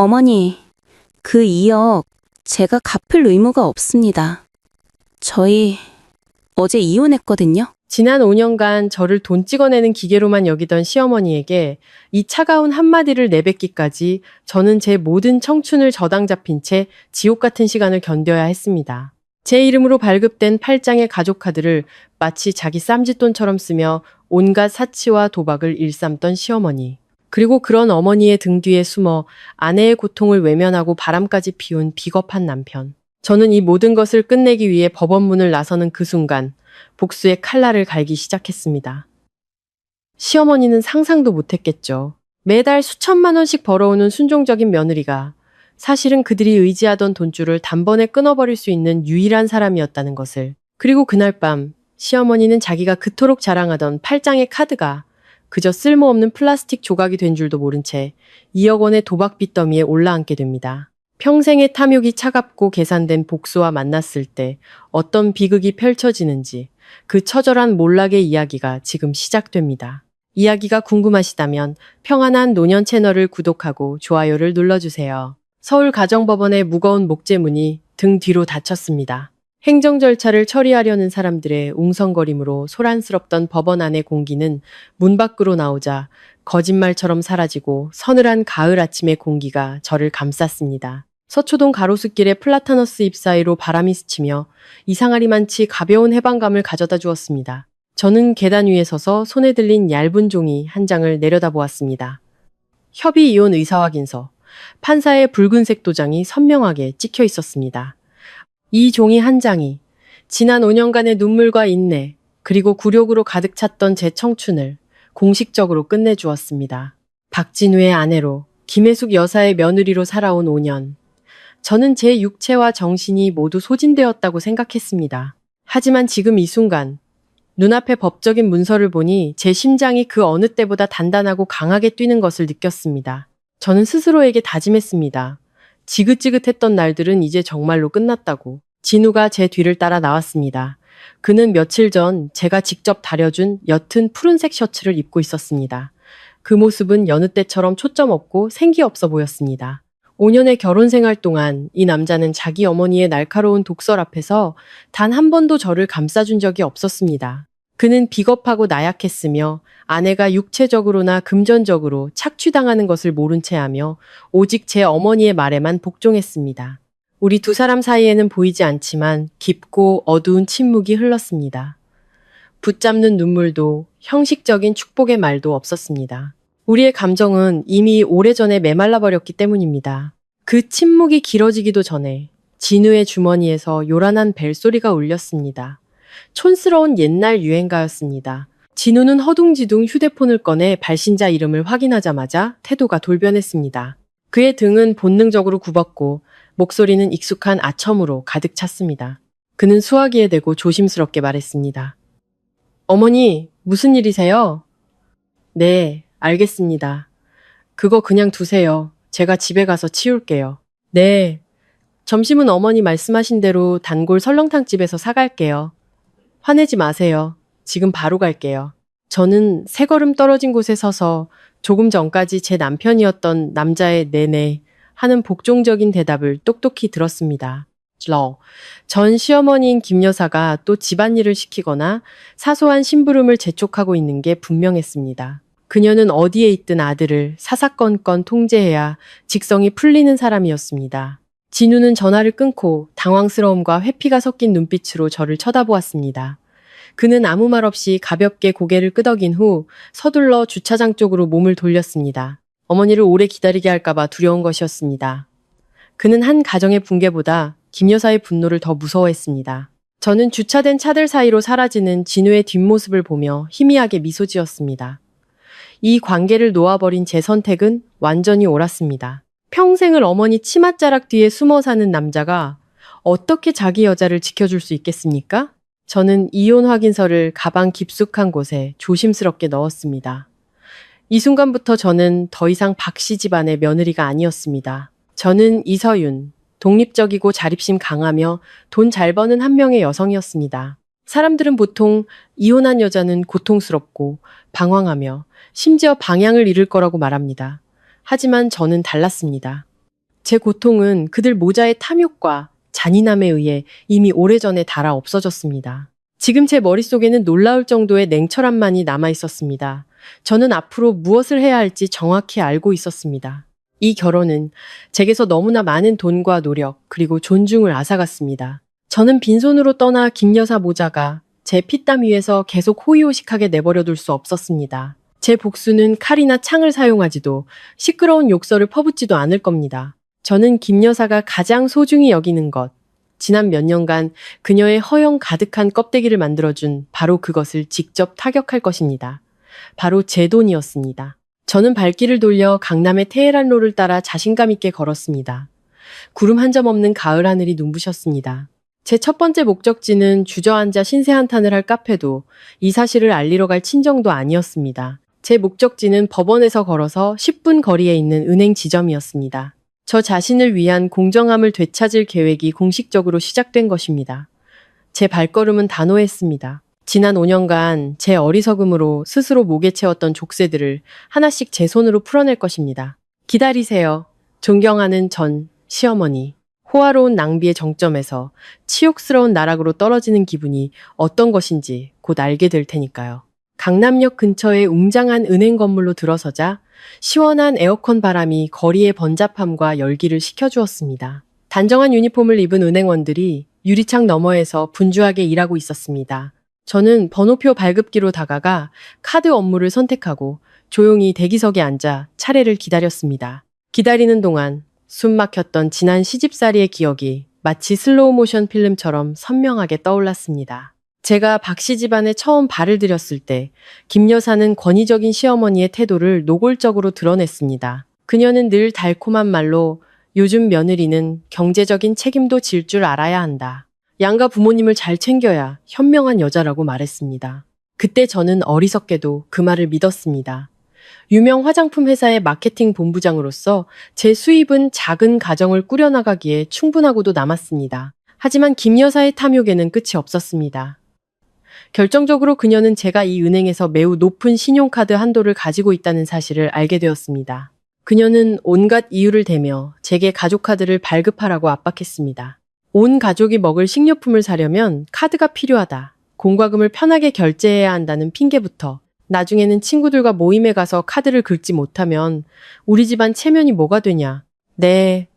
어머니, 그 2억 제가 갚을 의무가 없습니다. 저희 어제 이혼했거든요. 지난 5년간 저를 돈 찍어내는 기계로만 여기던 시어머니에게 이 차가운 한마디를 내뱉기까지 저는 제 모든 청춘을 저당 잡힌 채 지옥 같은 시간을 견뎌야 했습니다. 제 이름으로 발급된 8장의 가족카드를 마치 자기 쌈짓돈처럼 쓰며 온갖 사치와 도박을 일삼던 시어머니. 그리고 그런 어머니의 등 뒤에 숨어 아내의 고통을 외면하고 바람까지 피운 비겁한 남편. 저는 이 모든 것을 끝내기 위해 법원 문을 나서는 그 순간 복수의 칼날을 갈기 시작했습니다. 시어머니는 상상도 못했겠죠. 매달 수천만 원씩 벌어오는 순종적인 며느리가 사실은 그들이 의지하던 돈줄을 단번에 끊어버릴 수 있는 유일한 사람이었다는 것을. 그리고 그날 밤 시어머니는 자기가 그토록 자랑하던 8장의 카드가 그저 쓸모없는 플라스틱 조각이 된 줄도 모른 채 2억 원의 도박 빚더미에 올라앉게 됩니다. 평생의 탐욕이 차갑고 계산된 복수와 만났을 때 어떤 비극이 펼쳐지는지 그 처절한 몰락의 이야기가 지금 시작됩니다. 이야기가 궁금하시다면 평안한 노년 채널을 구독하고 좋아요를 눌러주세요. 서울가정법원의 무거운 목재문이 등 뒤로 닫혔습니다. 행정 절차를 처리하려는 사람들의 웅성거림으로 소란스럽던 법원 안의 공기는 문 밖으로 나오자 거짓말처럼 사라지고 서늘한 가을 아침의 공기가 저를 감쌌습니다. 서초동 가로수길의 플라타너스 잎 사이로 바람이 스치며 이상하리만치 가벼운 해방감을 가져다 주었습니다. 저는 계단 위에 서서 손에 들린 얇은 종이 한 장을 내려다보았습니다. 협의 이혼 의사 확인서. 판사의 붉은색 도장이 선명하게 찍혀 있었습니다. 이 종이 한 장이 지난 5년간의 눈물과 인내, 그리고 굴욕으로 가득 찼던 제 청춘을 공식적으로 끝내주었습니다. 박진우의 아내로, 김혜숙 여사의 며느리로 살아온 5년. 저는 제 육체와 정신이 모두 소진되었다고 생각했습니다. 하지만 지금 이 순간, 눈앞의 법적인 문서를 보니 제 심장이 그 어느 때보다 단단하고 강하게 뛰는 것을 느꼈습니다. 저는 스스로에게 다짐했습니다. 지긋지긋했던 날들은 이제 정말로 끝났다고. 진우가 제 뒤를 따라 나왔습니다. 그는 며칠 전 제가 직접 다려준 옅은 푸른색 셔츠를 입고 있었습니다. 그 모습은 여느 때처럼 초점 없고 생기 없어 보였습니다. 5년의 결혼 생활 동안 이 남자는 자기 어머니의 날카로운 독설 앞에서 단 한 번도 저를 감싸준 적이 없었습니다. 그는 비겁하고 나약했으며 아내가 육체적으로나 금전적으로 착취당하는 것을 모른 채 하며 오직 제 어머니의 말에만 복종했습니다. 우리 두 사람 사이에는 보이지 않지만 깊고 어두운 침묵이 흘렀습니다. 붙잡는 눈물도 형식적인 축복의 말도 없었습니다. 우리의 감정은 이미 오래전에 메말라 버렸기 때문입니다. 그 침묵이 길어지기도 전에 진우의 주머니에서 요란한 벨소리가 울렸습니다. 촌스러운 옛날 유행가였습니다. 진우는 허둥지둥 휴대폰을 꺼내 발신자 이름을 확인하자마자 태도가 돌변했습니다. 그의 등은 본능적으로 굽었고 목소리는 익숙한 아첨으로 가득 찼습니다. 그는 수화기에 대고 조심스럽게 말했습니다. 어머니, 무슨 일이세요? 네, 알겠습니다. 그거 그냥 두세요. 제가 집에 가서 치울게요. 네, 점심은 어머니 말씀하신 대로 단골 설렁탕집에서 사갈게요. 화내지 마세요. 지금 바로 갈게요. 저는 세 걸음 떨어진 곳에 서서 조금 전까지 제 남편이었던 남자의 네네 하는 복종적인 대답을 똑똑히 들었습니다. 전 시어머니인 김 여사가 또 집안일을 시키거나 사소한 심부름을 재촉하고 있는 게 분명했습니다. 그녀는 어디에 있든 아들을 사사건건 통제해야 직성이 풀리는 사람이었습니다. 진우는 전화를 끊고 당황스러움과 회피가 섞인 눈빛으로 저를 쳐다보았습니다. 그는 아무 말 없이 가볍게 고개를 끄덕인 후 서둘러 주차장 쪽으로 몸을 돌렸습니다. 어머니를 오래 기다리게 할까봐 두려운 것이었습니다. 그는 한 가정의 붕괴보다 김 여사의 분노를 더 무서워했습니다. 저는 주차된 차들 사이로 사라지는 진우의 뒷모습을 보며 희미하게 미소 지었습니다. 이 관계를 놓아버린 제 선택은 완전히 옳았습니다. 평생을 어머니 치맛자락 뒤에 숨어 사는 남자가 어떻게 자기 여자를 지켜줄 수 있겠습니까? 저는 이혼 확인서를 가방 깊숙한 곳에 조심스럽게 넣었습니다. 이 순간부터 저는 더 이상 박씨 집안의 며느리가 아니었습니다. 저는 이서윤, 독립적이고 자립심 강하며 돈 잘 버는 한 명의 여성이었습니다. 사람들은 보통 이혼한 여자는 고통스럽고 방황하며 심지어 방향을 잃을 거라고 말합니다. 하지만 저는 달랐습니다. 제 고통은 그들 모자의 탐욕과 잔인함에 의해 이미 오래전에 닳아 없어졌습니다. 지금 제 머릿속에는 놀라울 정도의 냉철함만이 남아 있었습니다. 저는 앞으로 무엇을 해야 할지 정확히 알고 있었습니다. 이 결혼은 제게서 너무나 많은 돈과 노력 그리고 존중을 앗아갔습니다. 저는 빈손으로 떠나 김 여사 모자가 제 피땀 위에서 계속 호의호식하게 내버려둘 수 없었습니다. 제 복수는 칼이나 창을 사용하지도 시끄러운 욕설을 퍼붓지도 않을 겁니다. 저는 김 여사가 가장 소중히 여기는 것, 지난 몇 년간 그녀의 허영 가득한 껍데기를 만들어준 바로 그것을 직접 타격할 것입니다. 바로 제 돈이었습니다. 저는 발길을 돌려 강남의 테헤란로를 따라 자신감 있게 걸었습니다. 구름 한 점 없는 가을 하늘이 눈부셨습니다. 제 첫 번째 목적지는 주저앉아 신세한탄을 할 카페도 이 사실을 알리러 갈 친정도 아니었습니다. 제 목적지는 법원에서 걸어서 10분 거리에 있는 은행 지점이었습니다. 저 자신을 위한 공정함을 되찾을 계획이 공식적으로 시작된 것입니다. 제 발걸음은 단호했습니다. 지난 5년간 제 어리석음으로 스스로 목에 채웠던 족쇄들을 하나씩 제 손으로 풀어낼 것입니다. 기다리세요. 존경하는 전 시어머니. 호화로운 낭비의 정점에서 치욕스러운 나락으로 떨어지는 기분이 어떤 것인지 곧 알게 될 테니까요. 강남역 근처의 웅장한 은행 건물로 들어서자 시원한 에어컨 바람이 거리의 번잡함과 열기를 식혀주었습니다. 단정한 유니폼을 입은 은행원들이 유리창 너머에서 분주하게 일하고 있었습니다. 저는 번호표 발급기로 다가가 카드 업무를 선택하고 조용히 대기석에 앉아 차례를 기다렸습니다. 기다리는 동안 숨 막혔던 지난 시집살이의 기억이 마치 슬로우 모션 필름처럼 선명하게 떠올랐습니다. 제가 박 씨 집안에 처음 발을 들였을 때 김 여사는 권위적인 시어머니의 태도를 노골적으로 드러냈습니다. 그녀는 늘 달콤한 말로 요즘 며느리는 경제적인 책임도 질 줄 알아야 한다. 양가 부모님을 잘 챙겨야 현명한 여자라고 말했습니다. 그때 저는 어리석게도 그 말을 믿었습니다. 유명 화장품 회사의 마케팅 본부장으로서 제 수입은 작은 가정을 꾸려나가기에 충분하고도 남았습니다. 하지만 김 여사의 탐욕에는 끝이 없었습니다. 결정적으로 그녀는 제가 이 은행에서 매우 높은 신용카드 한도를 가지고 있다는 사실을 알게 되었습니다. 그녀는 온갖 이유를 대며 제게 가족카드를 발급하라고 압박했습니다. 온 가족이 먹을 식료품을 사려면 카드가 필요하다. 공과금을 편하게 결제해야 한다는 핑계부터 나중에는 친구들과 모임에 가서 카드를 긁지 못하면 우리 집안 체면이 뭐가 되냐. 네,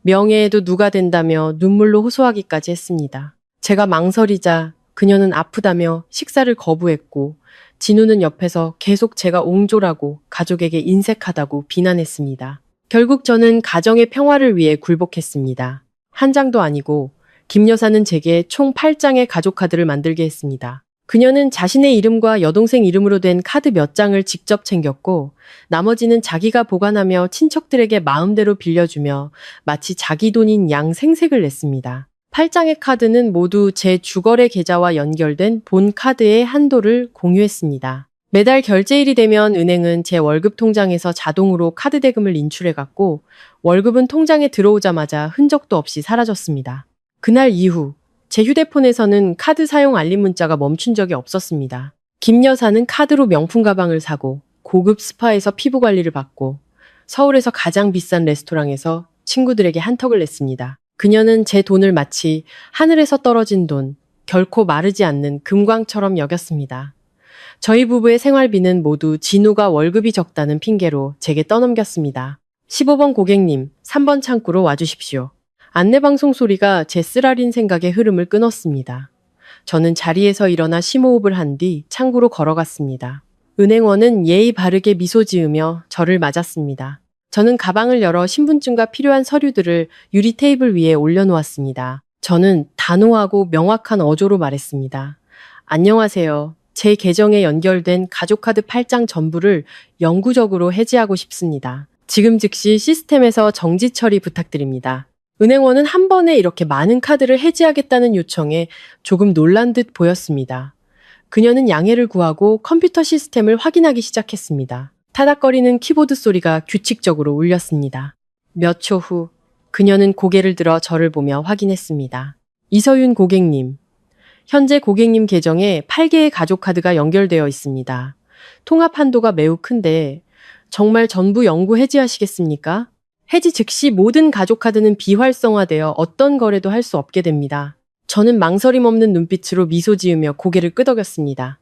명예에도 누가 된다며 눈물로 호소하기까지 했습니다. 제가 망설이자 그녀는 아프다며 식사를 거부했고 진우는 옆에서 계속 제가 옹졸하고 가족에게 인색하다고 비난했습니다. 결국 저는 가정의 평화를 위해 굴복했습니다. 한 장도 아니고 김 여사는 제게 총 8장의 가족카드를 만들게 했습니다. 그녀는 자신의 이름과 여동생 이름으로 된 카드 몇 장을 직접 챙겼고 나머지는 자기가 보관하며 친척들에게 마음대로 빌려주며 마치 자기 돈인 양 생색을 냈습니다. 8장의 카드는 모두 제 주거래 계좌와 연결된 본 카드의 한도를 공유했습니다. 매달 결제일이 되면 은행은 제 월급 통장에서 자동으로 카드 대금을 인출해갔고 월급은 통장에 들어오자마자 흔적도 없이 사라졌습니다. 그날 이후 제 휴대폰에서는 카드 사용 알림 문자가 멈춘 적이 없었습니다. 김 여사는 카드로 명품 가방을 사고 고급 스파에서 피부 관리를 받고 서울에서 가장 비싼 레스토랑에서 친구들에게 한턱을 냈습니다. 그녀는 제 돈을 마치 하늘에서 떨어진 돈, 결코 마르지 않는 금광처럼 여겼습니다. 저희 부부의 생활비는 모두 진우가 월급이 적다는 핑계로 제게 떠넘겼습니다. 15번 고객님, 3번 창구로 와주십시오. 안내방송 소리가 제 쓰라린 생각의 흐름을 끊었습니다. 저는 자리에서 일어나 심호흡을 한 뒤 창구로 걸어갔습니다. 은행원은 예의 바르게 미소 지으며 저를 맞았습니다. 저는 가방을 열어 신분증과 필요한 서류들을 유리 테이블 위에 올려놓았습니다. 저는 단호하고 명확한 어조로 말했습니다. 안녕하세요. 제 계정에 연결된 가족카드 8장 전부를 영구적으로 해지하고 싶습니다. 지금 즉시 시스템에서 정지 처리 부탁드립니다. 은행원은 한 번에 이렇게 많은 카드를 해지하겠다는 요청에 조금 놀란 듯 보였습니다. 그녀는 양해를 구하고 컴퓨터 시스템을 확인하기 시작했습니다. 타닥거리는 키보드 소리가 규칙적으로 울렸습니다. 몇 초 후 그녀는 고개를 들어 저를 보며 확인했습니다. 이서윤 고객님, 현재 고객님 계정에 8개의 가족카드가 연결되어 있습니다. 통합 한도가 매우 큰데 정말 전부 영구 해지하시겠습니까? 해지 즉시 모든 가족카드는 비활성화되어 어떤 거래도 할 수 없게 됩니다. 저는 망설임 없는 눈빛으로 미소 지으며 고개를 끄덕였습니다.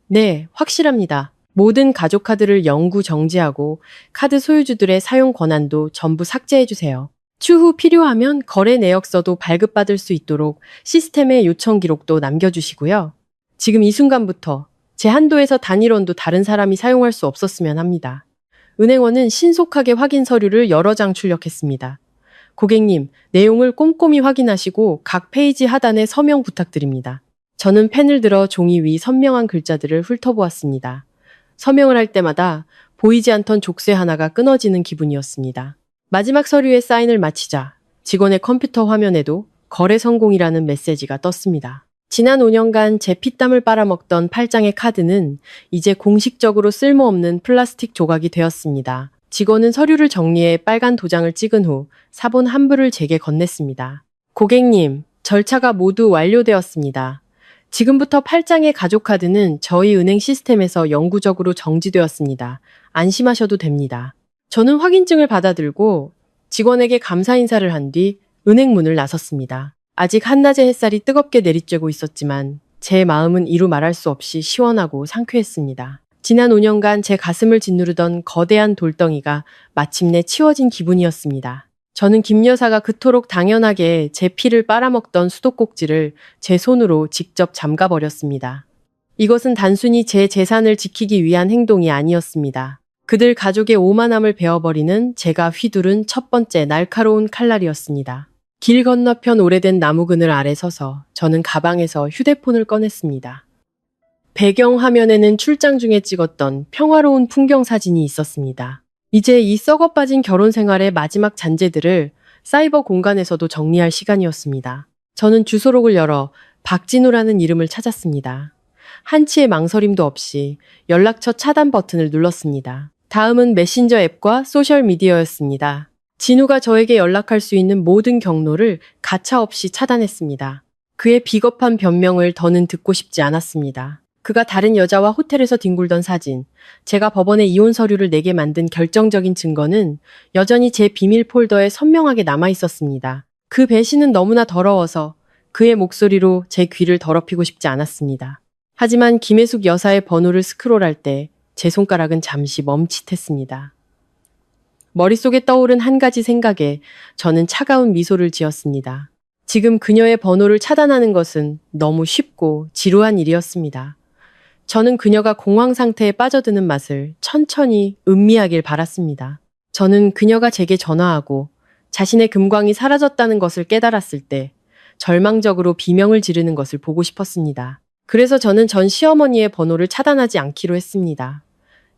네, 확실합니다. 모든 가족카드를 영구 정지하고 카드 소유주들의 사용 권한도 전부 삭제해주세요. 추후 필요하면 거래 내역서도 발급받을 수 있도록 시스템에 요청 기록도 남겨주시고요. 지금 이 순간부터 제 한도에서 단일원도 다른 사람이 사용할 수 없었으면 합니다. 은행원은 신속하게 확인 서류를 여러 장 출력했습니다. 고객님, 내용을 꼼꼼히 확인하시고 각 페이지 하단에 서명 부탁드립니다. 저는 펜을 들어 종이 위 선명한 글자들을 훑어보았습니다. 서명을 할 때마다 보이지 않던 족쇄 하나가 끊어지는 기분이었습니다. 마지막 서류에 사인을 마치자 직원의 컴퓨터 화면에도 거래 성공이라는 메시지가 떴습니다. 지난 5년간 제 피땀을 빨아먹던 8장의 카드는 이제 공식적으로 쓸모없는 플라스틱 조각이 되었습니다. 직원은 서류를 정리해 빨간 도장을 찍은 후 사본 한 부를 제게 건넸습니다. 고객님, 절차가 모두 완료되었습니다. 지금부터 8장의 가족카드는 저희 은행 시스템에서 영구적으로 정지되었습니다. 안심하셔도 됩니다. 저는 확인증을 받아들고 직원에게 감사 인사를 한 뒤 은행 문을 나섰습니다. 아직 한낮의 햇살이 뜨겁게 내리쬐고 있었지만 제 마음은 이루 말할 수 없이 시원하고 상쾌했습니다. 지난 5년간 제 가슴을 짓누르던 거대한 돌덩이가 마침내 치워진 기분이었습니다. 저는 김 여사가 그토록 당연하게 제 피를 빨아먹던 수도꼭지를 제 손으로 직접 잠가버렸습니다. 이것은 단순히 제 재산을 지키기 위한 행동이 아니었습니다. 그들 가족의 오만함을 베어버리는 제가 휘두른 첫 번째 날카로운 칼날이었습니다. 길 건너편 오래된 나무 그늘 아래 서서 저는 가방에서 휴대폰을 꺼냈습니다. 배경 화면에는 출장 중에 찍었던 평화로운 풍경 사진이 있었습니다. 이제 이 썩어 빠진 결혼 생활의 마지막 잔재들을 사이버 공간에서도 정리할 시간이었습니다. 저는 주소록을 열어 박진우라는 이름을 찾았습니다. 한치의 망설임도 없이 연락처 차단 버튼을 눌렀습니다. 다음은 메신저 앱과 소셜미디어였습니다. 진우가 저에게 연락할 수 있는 모든 경로를 가차없이 차단했습니다. 그의 비겁한 변명을 더는 듣고 싶지 않았습니다. 그가 다른 여자와 호텔에서 뒹굴던 사진, 제가 법원에 이혼 서류를 내게 만든 결정적인 증거는 여전히 제 비밀 폴더에 선명하게 남아 있었습니다. 그 배신은 너무나 더러워서 그의 목소리로 제 귀를 더럽히고 싶지 않았습니다. 하지만 김혜숙 여사의 번호를 스크롤할 때 제 손가락은 잠시 멈칫했습니다. 머릿속에 떠오른 한 가지 생각에 저는 차가운 미소를 지었습니다. 지금 그녀의 번호를 차단하는 것은 너무 쉽고 지루한 일이었습니다. 저는 그녀가 공황 상태에 빠져드는 맛을 천천히 음미하길 바랐습니다. 저는 그녀가 제게 전화하고 자신의 금광이 사라졌다는 것을 깨달았을 때 절망적으로 비명을 지르는 것을 보고 싶었습니다. 그래서 저는 전 시어머니의 번호를 차단하지 않기로 했습니다.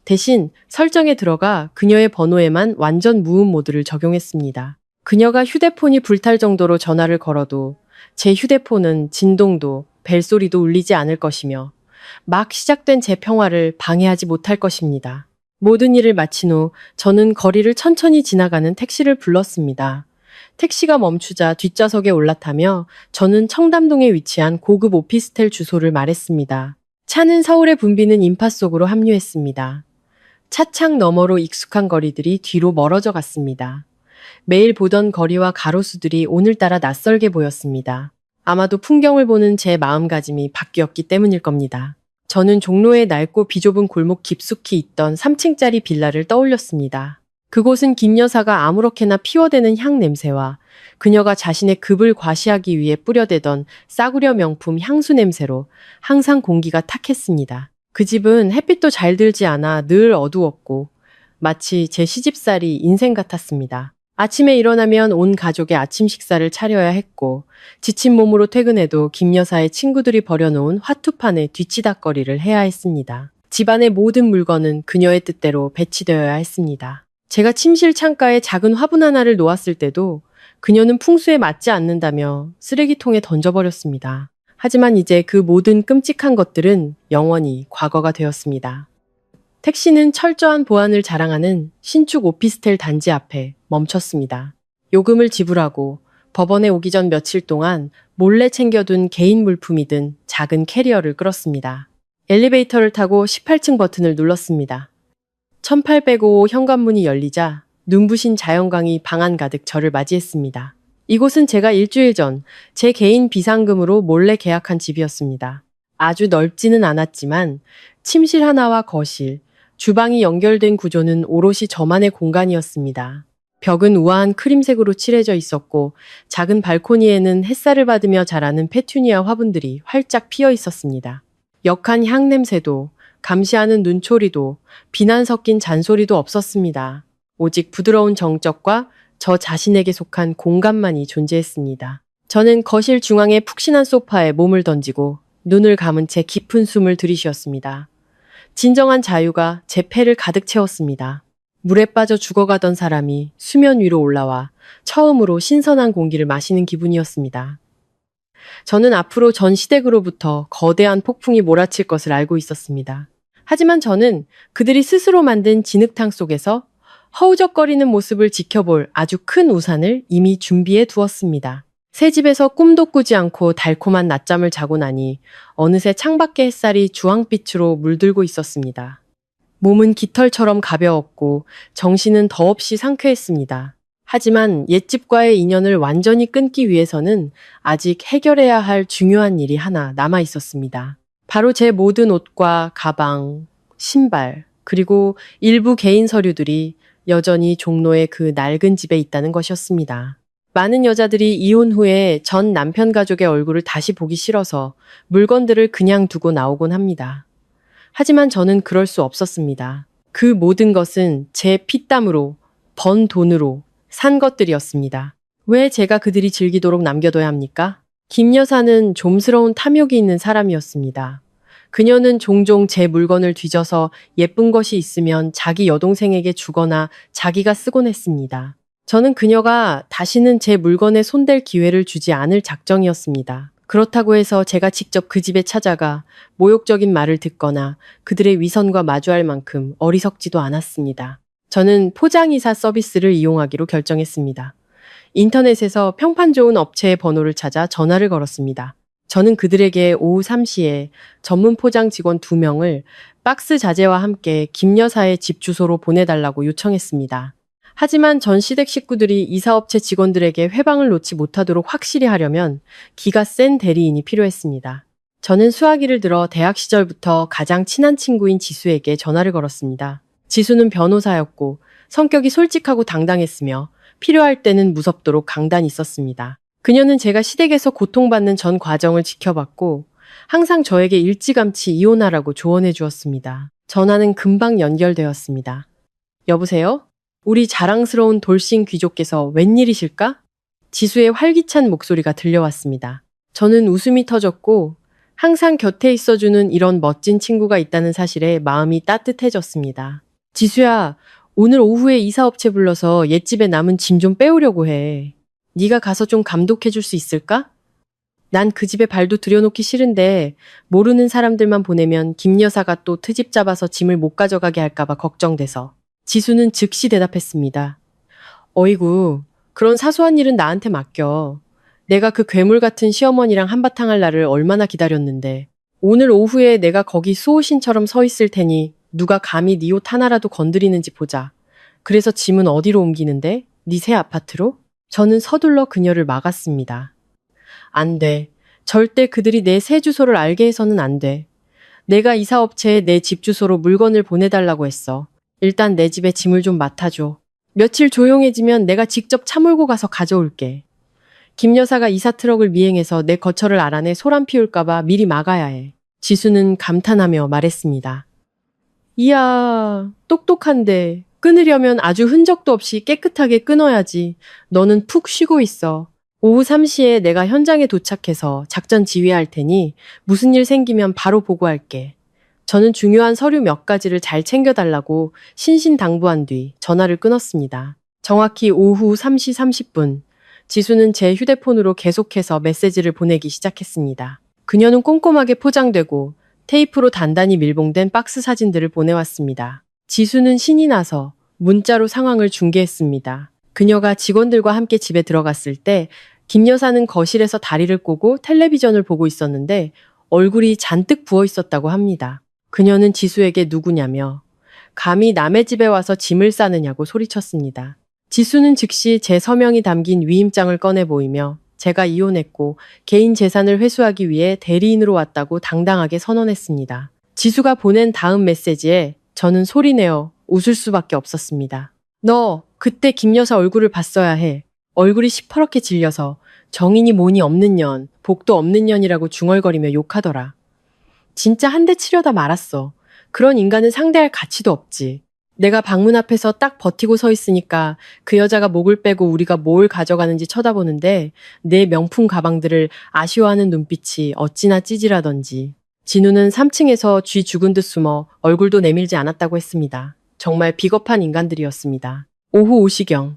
대신 설정에 들어가 그녀의 번호에만 완전 무음 모드를 적용했습니다. 그녀가 휴대폰이 불탈 정도로 전화를 걸어도 제 휴대폰은 진동도 벨소리도 울리지 않을 것이며 막 시작된 제 평화를 방해하지 못할 것입니다. 모든 일을 마친 후 저는 거리를 천천히 지나가는 택시를 불렀습니다. 택시가 멈추자 뒷좌석에 올라타며 저는 청담동에 위치한 고급 오피스텔 주소를 말했습니다. 차는 서울의 붐비는 인파 속으로 합류했습니다. 차창 너머로 익숙한 거리들이 뒤로 멀어져 갔습니다. 매일 보던 거리와 가로수들이 오늘따라 낯설게 보였습니다. 아마도 풍경을 보는 제 마음가짐이 바뀌었기 때문일 겁니다. 저는 종로의 낡고 비좁은 골목 깊숙이 있던 3층짜리 빌라를 떠올렸습니다. 그곳은 김 여사가 아무렇게나 피워대는 향 냄새와 그녀가 자신의 급을 과시하기 위해 뿌려대던 싸구려 명품 향수 냄새로 항상 공기가 탁했습니다. 그 집은 햇빛도 잘 들지 않아 늘 어두웠고 마치 제 시집살이 인생 같았습니다. 아침에 일어나면 온 가족의 아침 식사를 차려야 했고 지친 몸으로 퇴근해도 김 여사의 친구들이 버려놓은 화투판에 뒤치다꺼리를 해야 했습니다. 집안의 모든 물건은 그녀의 뜻대로 배치되어야 했습니다. 제가 침실 창가에 작은 화분 하나를 놓았을 때도 그녀는 풍수에 맞지 않는다며 쓰레기통에 던져버렸습니다. 하지만 이제 그 모든 끔찍한 것들은 영원히 과거가 되었습니다. 택시는 철저한 보안을 자랑하는 신축 오피스텔 단지 앞에 멈췄습니다. 요금을 지불하고 법원에 오기 전 며칠 동안 몰래 챙겨둔 개인 물품이 든 작은 캐리어를 끌었습니다. 엘리베이터를 타고 18층 버튼을 눌렀습니다. 1805 현관문이 열리자 눈부신 자연광이 방 안 가득 저를 맞이했습니다. 이곳은 제가 일주일 전 제 개인 비상금으로 몰래 계약한 집이었습니다. 아주 넓지는 않았지만 침실 하나와 거실, 주방이 연결된 구조는 오롯이 저만의 공간이었습니다. 벽은 우아한 크림색으로 칠해져 있었고 작은 발코니에는 햇살을 받으며 자라는 페투니아 화분들이 활짝 피어 있었습니다. 역한 향 냄새도, 감시하는 눈초리도, 비난 섞인 잔소리도 없었습니다. 오직 부드러운 정적과 저 자신에게 속한 공간만이 존재했습니다. 저는 거실 중앙의 푹신한 소파에 몸을 던지고 눈을 감은 채 깊은 숨을 들이쉬었습니다. 진정한 자유가 제 폐를 가득 채웠습니다. 물에 빠져 죽어가던 사람이 수면 위로 올라와 처음으로 신선한 공기를 마시는 기분이었습니다. 저는 앞으로 전 시댁으로부터 거대한 폭풍이 몰아칠 것을 알고 있었습니다. 하지만 저는 그들이 스스로 만든 진흙탕 속에서 허우적거리는 모습을 지켜볼 아주 큰 우산을 이미 준비해 두었습니다. 새 집에서 꿈도 꾸지 않고 달콤한 낮잠을 자고 나니 어느새 창밖의 햇살이 주황빛으로 물들고 있었습니다. 몸은 깃털처럼 가벼웠고 정신은 더없이 상쾌했습니다. 하지만 옛집과의 인연을 완전히 끊기 위해서는 아직 해결해야 할 중요한 일이 하나 남아 있었습니다. 바로 제 모든 옷과 가방, 신발, 그리고 일부 개인 서류들이 여전히 종로의 그 낡은 집에 있다는 것이었습니다. 많은 여자들이 이혼 후에 전 남편 가족의 얼굴을 다시 보기 싫어서 물건들을 그냥 두고 나오곤 합니다. 하지만 저는 그럴 수 없었습니다. 그 모든 것은 제 피땀으로, 번 돈으로 산 것들이었습니다. 왜 제가 그들이 즐기도록 남겨둬야 합니까? 김 여사는 좀스러운 탐욕이 있는 사람이었습니다. 그녀는 종종 제 물건을 뒤져서 예쁜 것이 있으면 자기 여동생에게 주거나 자기가 쓰곤 했습니다. 저는 그녀가 다시는 제 물건에 손댈 기회를 주지 않을 작정이었습니다. 그렇다고 해서 제가 직접 그 집에 찾아가 모욕적인 말을 듣거나 그들의 위선과 마주할 만큼 어리석지도 않았습니다. 저는 포장이사 서비스를 이용하기로 결정했습니다. 인터넷에서 평판 좋은 업체의 번호를 찾아 전화를 걸었습니다. 저는 그들에게 오후 3시에 전문 포장 직원 2명을 박스 자재와 함께 김 여사의 집 주소로 보내달라고 요청했습니다. 하지만 전 시댁 식구들이 이사업체 직원들에게 회방을 놓지 못하도록 확실히 하려면 기가 센 대리인이 필요했습니다. 저는 수화기를 들어 대학 시절부터 가장 친한 친구인 지수에게 전화를 걸었습니다. 지수는 변호사였고 성격이 솔직하고 당당했으며 필요할 때는 무섭도록 강단이 있었습니다. 그녀는 제가 시댁에서 고통받는 전 과정을 지켜봤고 항상 저에게 일찌감치 이혼하라고 조언해 주었습니다. 전화는 금방 연결되었습니다. 여보세요? 우리 자랑스러운 돌싱 귀족께서 웬일이실까? 지수의 활기찬 목소리가 들려왔습니다. 저는 웃음이 터졌고 항상 곁에 있어주는 이런 멋진 친구가 있다는 사실에 마음이 따뜻해졌습니다. 지수야, 오늘 오후에 이사업체 불러서 옛집에 남은 짐 좀 빼오려고 해. 네가 가서 좀 감독해줄 수 있을까? 난 그 집에 발도 들여놓기 싫은데 모르는 사람들만 보내면 김 여사가 또 트집 잡아서 짐을 못 가져가게 할까봐 걱정돼서. 지수는 즉시 대답했습니다. 어이구, 그런 사소한 일은 나한테 맡겨. 내가 그 괴물 같은 시어머니랑 한바탕 할 날을 얼마나 기다렸는데. 오늘 오후에 내가 거기 수호신처럼 서 있을 테니 누가 감히 네 옷 하나라도 건드리는지 보자. 그래서 짐은 어디로 옮기는데? 네 새 아파트로? 저는 서둘러 그녀를 막았습니다. 안 돼. 절대 그들이 내 새 주소를 알게 해서는 안 돼. 내가 이사업체에 내 집 주소로 물건을 보내달라고 했어. 일단 내 집에 짐을 좀 맡아줘. 며칠 조용해지면 내가 직접 차 몰고 가서 가져올게. 김 여사가 이사 트럭을 미행해서 내 거처를 알아내 소란 피울까봐 미리 막아야 해. 지수는 감탄하며 말했습니다. 이야, 똑똑한데 끊으려면 아주 흔적도 없이 깨끗하게 끊어야지. 너는 푹 쉬고 있어. 오후 3시에 내가 현장에 도착해서 작전 지휘할 테니 무슨 일 생기면 바로 보고할게. 저는 중요한 서류 몇 가지를 잘 챙겨달라고 신신당부한 뒤 전화를 끊었습니다. 정확히 오후 3시 30분, 지수는 제 휴대폰으로 계속해서 메시지를 보내기 시작했습니다. 그녀는 꼼꼼하게 포장되고 테이프로 단단히 밀봉된 박스 사진들을 보내왔습니다. 지수는 신이 나서 문자로 상황을 중계했습니다. 그녀가 직원들과 함께 집에 들어갔을 때 김 여사는 거실에서 다리를 꼬고 텔레비전을 보고 있었는데 얼굴이 잔뜩 부어 있었다고 합니다. 그녀는 지수에게 누구냐며 감히 남의 집에 와서 짐을 싸느냐고 소리쳤습니다. 지수는 즉시 제 서명이 담긴 위임장을 꺼내 보이며 제가 이혼했고 개인 재산을 회수하기 위해 대리인으로 왔다고 당당하게 선언했습니다. 지수가 보낸 다음 메시지에 저는 소리내어 웃을 수밖에 없었습니다. 너 그때 김 여사 얼굴을 봤어야 해. 얼굴이 시퍼렇게 질려서 정인이 뭐니 없는 년, 복도 없는 년이라고 중얼거리며 욕하더라. 진짜 한 대 치려다 말았어. 그런 인간은 상대할 가치도 없지. 내가 방문 앞에서 딱 버티고 서 있으니까 그 여자가 목을 빼고 우리가 뭘 가져가는지 쳐다보는데 내 명품 가방들을 아쉬워하는 눈빛이 어찌나 찌질하던지. 진우는 3층에서 쥐 죽은 듯 숨어 얼굴도 내밀지 않았다고 했습니다. 정말 비겁한 인간들이었습니다. 오후 5시경.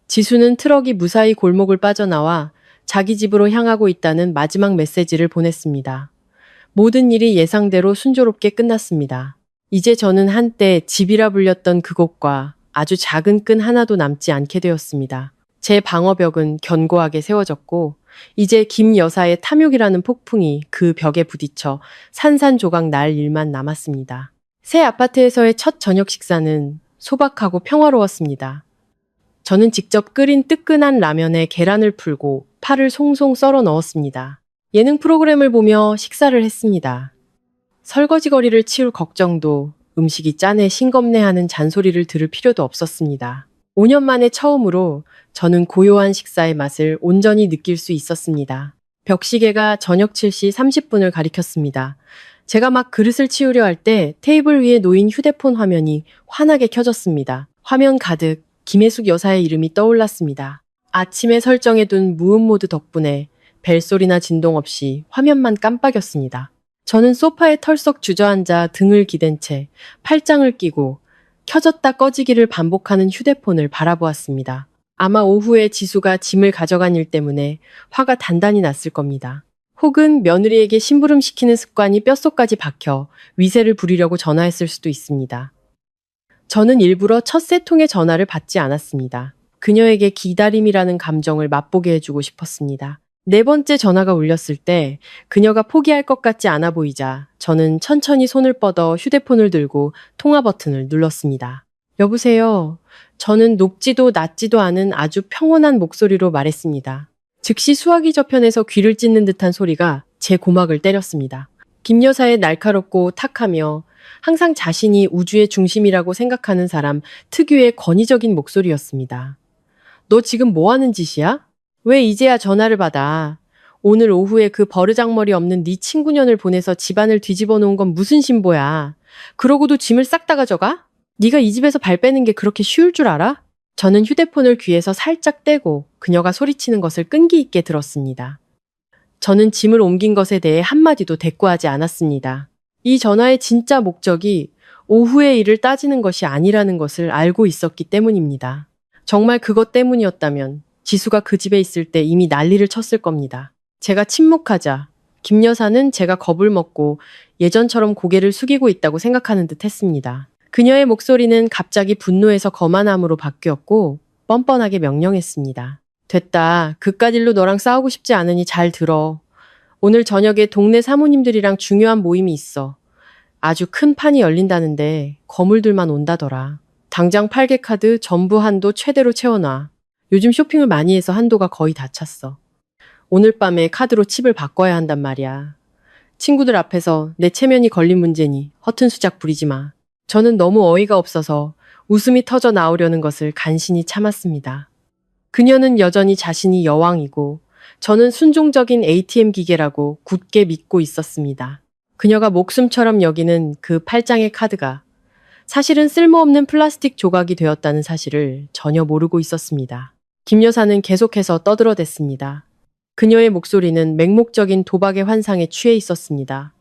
지수는 트럭이 무사히 골목을 빠져나와 자기 집으로 향하고 있다는 마지막 메시지를 보냈습니다. 모든 일이 예상대로 순조롭게 끝났습니다. 이제 저는 한때 집이라 불렸던 그곳과 아주 작은 끈 하나도 남지 않게 되었습니다. 제 방어벽은 견고하게 세워졌고 이제 김 여사의 탐욕이라는 폭풍이 그 벽에 부딪혀 산산조각 날 일만 남았습니다. 새 아파트에서의 첫 저녁 식사는 소박하고 평화로웠습니다. 저는 직접 끓인 뜨끈한 라면에 계란을 풀고 파를 송송 썰어 넣었습니다. 예능 프로그램을 보며 식사를 했습니다. 설거지거리를 치울 걱정도 음식이 짠해 싱겁네하는 잔소리를 들을 필요도 없었습니다. 5년 만에 처음으로 저는 고요한 식사의 맛을 온전히 느낄 수 있었습니다. 벽시계가 저녁 7시 30분을 가리켰습니다. 제가 막 그릇을 치우려 할 때 테이블 위에 놓인 휴대폰 화면이 환하게 켜졌습니다. 화면 가득 김혜숙 여사의 이름이 떠올랐습니다. 아침에 설정해둔 무음 모드 덕분에 벨소리나 진동 없이 화면만 깜빡였습니다. 저는 소파에 털썩 주저앉아 등을 기댄 채 팔짱을 끼고 켜졌다 꺼지기를 반복하는 휴대폰을 바라보았습니다. 아마 오후에 지수가 짐을 가져간 일 때문에 화가 단단히 났을 겁니다. 혹은 며느리에게 심부름시키는 습관이 뼛속까지 박혀 위세를 부리려고 전화했을 수도 있습니다. 저는 일부러 첫 세 통의 전화를 받지 않았습니다. 그녀에게 기다림이라는 감정을 맛보게 해주고 싶었습니다. 네 번째 전화가 울렸을 때 그녀가 포기할 것 같지 않아 보이자 저는 천천히 손을 뻗어 휴대폰을 들고 통화 버튼을 눌렀습니다. 여보세요. 저는 높지도 낮지도 않은 아주 평온한 목소리로 말했습니다. 즉시 수화기 저편에서 귀를 찢는 듯한 소리가 제 고막을 때렸습니다. 김 여사의 날카롭고 탁하며 항상 자신이 우주의 중심이라고 생각하는 사람 특유의 권위적인 목소리였습니다. 너 지금 뭐 하는 짓이야? 왜 이제야 전화를 받아? 오늘 오후에 그 버르장머리 없는 네 친구년을 보내서 집안을 뒤집어 놓은 건 무슨 신보야? 그러고도 짐을 싹 다 가져가? 네가 이 집에서 발 빼는 게 그렇게 쉬울 줄 알아? 저는 휴대폰을 귀에서 살짝 떼고 그녀가 소리치는 것을 끈기 있게 들었습니다. 저는 짐을 옮긴 것에 대해 한마디도 대꾸하지 않았습니다. 이 전화의 진짜 목적이 오후의 일을 따지는 것이 아니라는 것을 알고 있었기 때문입니다. 정말 그것 때문이었다면 지수가 그 집에 있을 때 이미 난리를 쳤을 겁니다. 제가 침묵하자 김 여사는 제가 겁을 먹고 예전처럼 고개를 숙이고 있다고 생각하는 듯 했습니다. 그녀의 목소리는 갑자기 분노에서 거만함으로 바뀌었고 뻔뻔하게 명령했습니다. 됐다. 그깟 일로 너랑 싸우고 싶지 않으니 잘 들어. 오늘 저녁에 동네 사모님들이랑 중요한 모임이 있어. 아주 큰 판이 열린다는데 거물들만 온다더라. 당장 팔개 카드 전부 한도 최대로 채워놔. 요즘 쇼핑을 많이 해서 한도가 거의 다 찼어. 오늘 밤에 카드로 칩을 바꿔야 한단 말이야. 친구들 앞에서 내 체면이 걸린 문제니 허튼 수작 부리지 마. 저는 너무 어이가 없어서 웃음이 터져 나오려는 것을 간신히 참았습니다. 그녀는 여전히 자신이 여왕이고 저는 순종적인 ATM 기계라고 굳게 믿고 있었습니다. 그녀가 목숨처럼 여기는 그 팔짱의 카드가 사실은 쓸모없는 플라스틱 조각이 되었다는 사실을 전혀 모르고 있었습니다. 김 여사는 계속해서 떠들어댔습니다. 그녀의 목소리는 맹목적인 도박의 환상에 취해 있었습니다.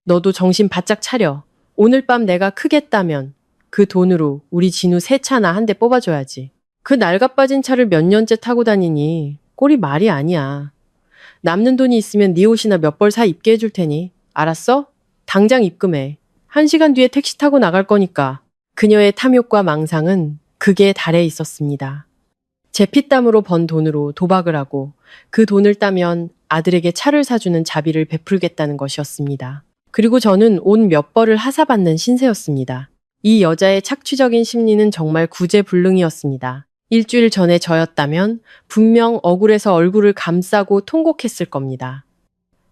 너도 정신 바짝 차려. 오늘 밤 내가 크게 따면 그 돈으로 우리 진우 새 차나 한 대 뽑아줘야지. 그 낡아빠진 차를 몇 년째 타고 다니니 꼴이 말이 아니야. 남는 돈이 있으면 네 옷이나 몇 벌 사 입게 해줄 테니 알았어? 당장 입금해. 1시간 뒤에 택시 타고 나갈 거니까. 그녀의 탐욕과 망상은 극에 달해 있었습니다. 제 피땀으로 번 돈으로 도박을 하고 그 돈을 따면 아들에게 차를 사주는 자비를 베풀겠다는 것이었습니다. 그리고 저는 옷 몇 벌을 하사받는 신세였습니다. 이 여자의 착취적인 심리는 정말 구제불능이었습니다. 일주일 전에 저였다면 분명 억울해서 얼굴을 감싸고 통곡했을 겁니다.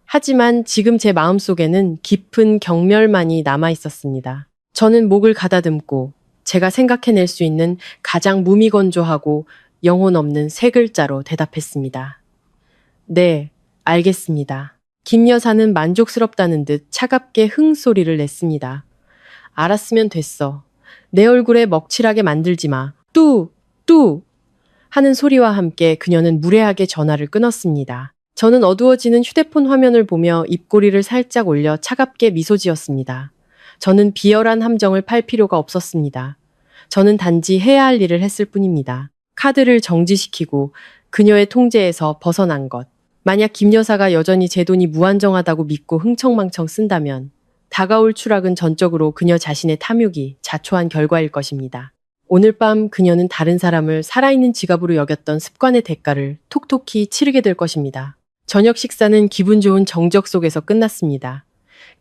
하지만 지금 제 마음속에는 깊은 경멸만이 남아 있었습니다. 저는 목을 가다듬고 제가 생각해낼 수 있는 가장 무미건조하고 영혼 없는 세 글자로 대답했습니다. 네, 알겠습니다. 김 여사는 만족스럽다는 듯 차갑게 흥소리를 냈습니다. 알았으면 됐어. 내 얼굴에 먹칠하게 만들지 마. 뚜 하는 소리와 함께 그녀는 무례하게 전화를 끊었습니다. 저는 어두워지는 휴대폰 화면을 보며 입꼬리를 살짝 올려 차갑게 미소 지었습니다. 저는 비열한 함정을 팔 필요가 없었습니다. 저는 단지 해야 할 일을 했을 뿐입니다. 카드를 정지시키고 그녀의 통제에서 벗어난 것. 만약 김 여사가 여전히 제 돈이 무한정하다고 믿고 흥청망청 쓴다면 다가올 추락은 전적으로 그녀 자신의 탐욕이 자초한 결과일 것입니다. 오늘 밤 그녀는 다른 사람을 살아있는 지갑으로 여겼던 습관의 대가를 톡톡히 치르게 될 것입니다. 저녁 식사는 기분 좋은 정적 속에서 끝났습니다.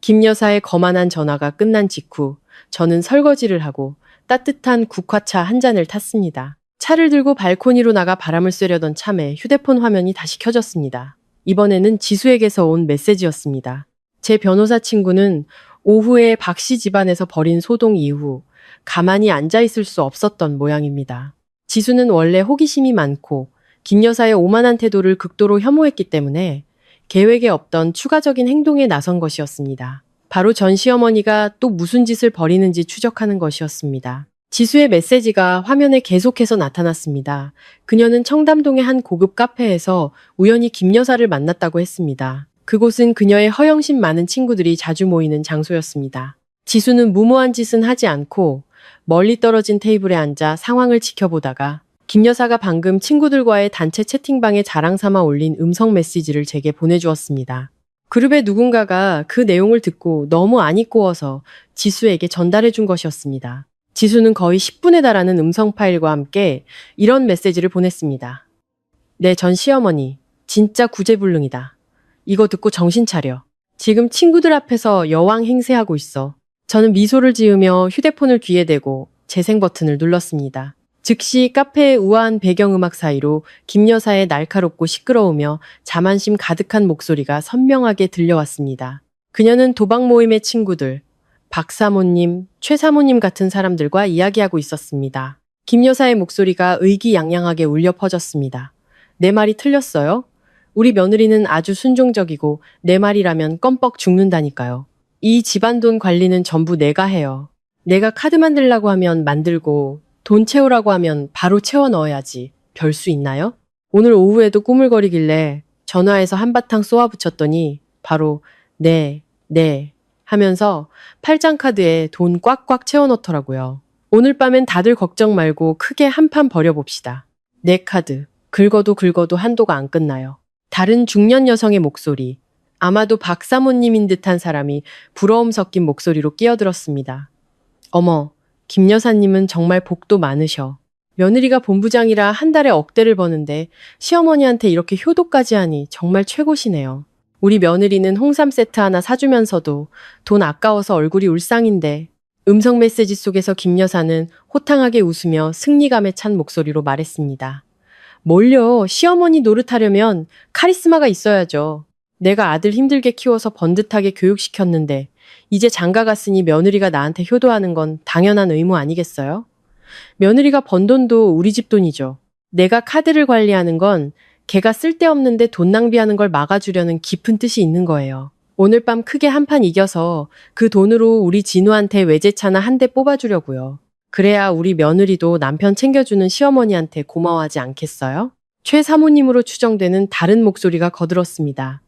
김 여사의 거만한 전화가 끝난 직후 저는 설거지를 하고 따뜻한 국화차 한 잔을 탔습니다. 차를 들고 발코니로 나가 바람을 쐬려던 참에 휴대폰 화면이 다시 켜졌습니다. 이번에는 지수에게서 온 메시지였습니다. 제 변호사 친구는 오후에 박 씨 집안에서 벌인 소동 이후 가만히 앉아 있을 수 없었던 모양입니다. 지수는 원래 호기심이 많고 김 여사의 오만한 태도를 극도로 혐오했기 때문에 계획에 없던 추가적인 행동에 나선 것이었습니다. 바로 전 시어머니가 또 무슨 짓을 벌이는지 추적하는 것이었습니다. 지수의 메시지가 화면에 계속해서 나타났습니다. 그녀는 청담동의 한 고급 카페에서 우연히 김 여사를 만났다고 했습니다. 그곳은 그녀의 허영심 많은 친구들이 자주 모이는 장소였습니다. 지수는 무모한 짓은 하지 않고 멀리 떨어진 테이블에 앉아 상황을 지켜보다가 김 여사가 방금 친구들과의 단체 채팅방에 자랑 삼아 올린 음성 메시지를 제게 보내주었습니다. 그룹의 누군가가 그 내용을 듣고 너무 안이 꼬워서 지수에게 전달해 준 것이었습니다. 지수는 거의 10분에 달하는 음성 파일과 함께 이런 메시지를 보냈습니다. 네, 전 시어머니. 진짜 구제불능이다. 이거 듣고 정신 차려. 지금 친구들 앞에서 여왕 행세하고 있어. 저는 미소를 지으며 휴대폰을 귀에 대고 재생 버튼을 눌렀습니다. 즉시 카페의 우아한 배경음악 사이로 김 여사의 날카롭고 시끄러우며 자만심 가득한 목소리가 선명하게 들려왔습니다. 그녀는 도박 모임의 친구들, 박 사모님, 최 사모님 같은 사람들과 이야기하고 있었습니다. 김 여사의 목소리가 의기양양하게 울려 퍼졌습니다. 내 말이 틀렸어요? 우리 며느리는 아주 순종적이고 내 말이라면 껌뻑 죽는다니까요. 이 집안 돈 관리는 전부 내가 해요. 내가 카드 만들라고 하면 만들고 돈 채우라고 하면 바로 채워 넣어야지. 별 수 있나요? 오늘 오후에도 꾸물거리길래 전화해서 한바탕 쏘아붙였더니 바로 네 하면서 팔짱 카드에 돈 꽉꽉 채워 넣더라고요. 오늘 밤엔 다들 걱정 말고 크게 한판 벌여봅시다. 내 카드. 긁어도 한도가 안 끝나요. 다른 중년 여성의 목소리. 아마도 박 사모님인 듯한 사람이 부러움 섞인 목소리로 끼어들었습니다. 어머, 김 여사님은 정말 복도 많으셔. 며느리가 본부장이라 한 달에 억대를 버는데 시어머니한테 이렇게 효도까지 하니 정말 최고시네요. 우리 며느리는 홍삼 세트 하나 사주면서도 돈 아까워서 얼굴이 울상인데. 음성 메시지 속에서 김 여사는 호탕하게 웃으며 승리감에 찬 목소리로 말했습니다. 뭘요? 시어머니 노릇하려면 카리스마가 있어야죠. 내가 아들 힘들게 키워서 번듯하게 교육시켰는데 이제 장가 갔으니 며느리가 나한테 효도하는 건 당연한 의무 아니겠어요? 며느리가 번 돈도 우리 집 돈이죠. 내가 카드를 관리하는 건 걔가 쓸데없는데 돈 낭비하는 걸 막아주려는 깊은 뜻이 있는 거예요. 오늘 밤 크게 한판 이겨서 그 돈으로 우리 진우한테 외제차나 한 대 뽑아주려고요. 그래야 우리 며느리도 남편 챙겨주는 시어머니한테 고마워하지 않겠어요? 최 사모님으로 추정되는 다른 목소리가 거들었습니다.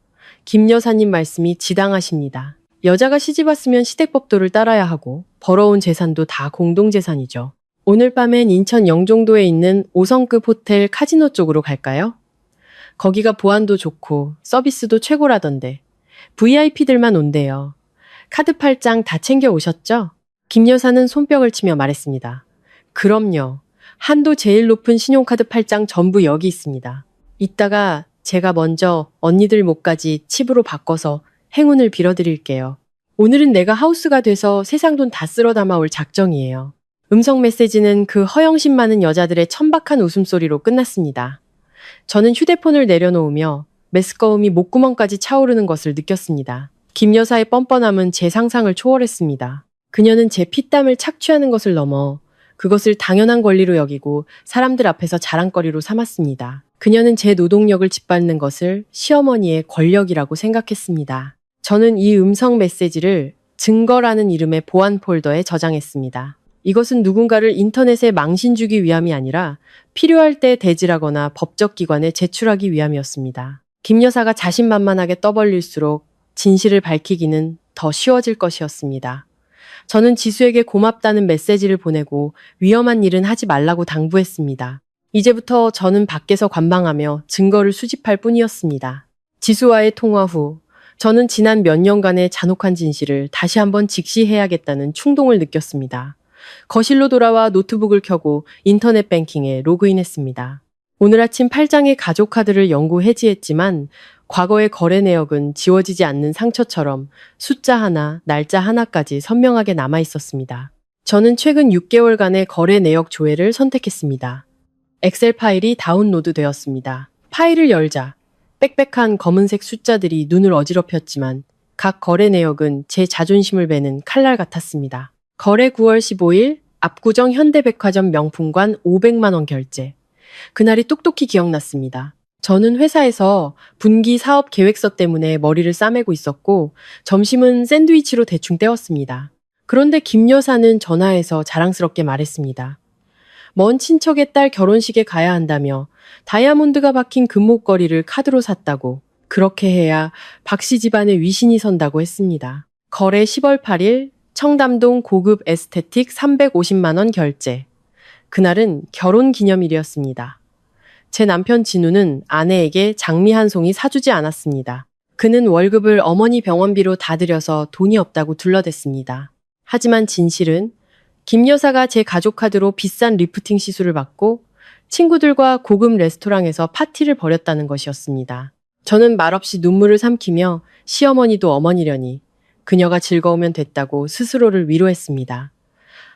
김 여사님 말씀이 지당하십니다. 여자가 시집왔으면 시댁법도를 따라야 하고 벌어온 재산도 다 공동재산이죠. 오늘 밤엔 인천 영종도에 있는 5성급 호텔 카지노 쪽으로 갈까요? 거기가 보안도 좋고 서비스도 최고라던데 VIP들만 온대요. 카드 8장 다 챙겨 오셨죠? 김 여사는 손뼉을 치며 말했습니다. 그럼요. 한도 제일 높은 신용카드 8장 전부 여기 있습니다. 이따가 제가 먼저 언니들 목까지 칩으로 바꿔서 행운을 빌어드릴게요. 오늘은 내가 하우스가 돼서 세상 돈 다 쓸어 담아올 작정이에요. 음성 메시지는 그 허영심 많은 여자들의 천박한 웃음소리로 끝났습니다. 저는 휴대폰을 내려놓으며 메스꺼움이 목구멍까지 차오르는 것을 느꼈습니다. 김 여사의 뻔뻔함은 제 상상을 초월했습니다. 그녀는 제 피땀을 착취하는 것을 넘어 그것을 당연한 권리로 여기고 사람들 앞에서 자랑거리로 삼았습니다. 그녀는 제 노동력을 짓밟는 것을 시어머니의 권력이라고 생각했습니다. 저는 이 음성 메시지를 증거라는 이름의 보안 폴더에 저장했습니다. 이것은 누군가를 인터넷에 망신 주기 위함이 아니라 필요할 때 대질하거나 법적 기관에 제출하기 위함이었습니다. 김 여사가 자신만만하게 떠벌릴수록 진실을 밝히기는 더 쉬워질 것이었습니다. 저는 지수에게 고맙다는 메시지를 보내고 위험한 일은 하지 말라고 당부했습니다. 이제부터 저는 밖에서 관망하며 증거를 수집할 뿐이었습니다. 지수와의 통화 후 저는 지난 몇 년간의 잔혹한 진실을 다시 한번 직시해야겠다는 충동을 느꼈습니다. 거실로 돌아와 노트북을 켜고 인터넷 뱅킹에 로그인했습니다. 오늘 아침 8장의 가족 카드를 영구 해지했지만 과거의 거래 내역은 지워지지 않는 상처처럼 숫자 하나, 날짜 하나까지 선명하게 남아 있었습니다. 저는 최근 6개월간의 거래 내역 조회를 선택했습니다. 엑셀 파일이 다운로드 되었습니다. 파일을 열자 빽빽한 검은색 숫자들이 눈을 어지럽혔지만 각 거래 내역은 제 자존심을 베는 칼날 같았습니다. 거래 9월 15일 압구정 현대백화점 명품관 500만 원 결제. 그날이 똑똑히 기억났습니다. 저는 회사에서 분기 사업 계획서 때문에 머리를 싸매고 있었고 점심은 샌드위치로 대충 때웠습니다. 그런데 김 여사는 전화해서 자랑스럽게 말했습니다. 먼 친척의 딸 결혼식에 가야 한다며 다이아몬드가 박힌 금목걸이를 카드로 샀다고, 그렇게 해야 박 씨 집안에 위신이 선다고 했습니다. 거래 10월 8일 청담동 고급 에스테틱 350만 원 결제. 그날은 결혼 기념일이었습니다. 제 남편 진우는 아내에게 장미 한 송이 사주지 않았습니다. 그는 월급을 어머니 병원비로 다 들여서 돈이 없다고 둘러댔습니다. 하지만 진실은 김 여사가 제 가족 카드로 비싼 리프팅 시술을 받고 친구들과 고급 레스토랑에서 파티를 벌였다는 것이었습니다. 저는 말없이 눈물을 삼키며 시어머니도 어머니려니 그녀가 즐거우면 됐다고 스스로를 위로했습니다.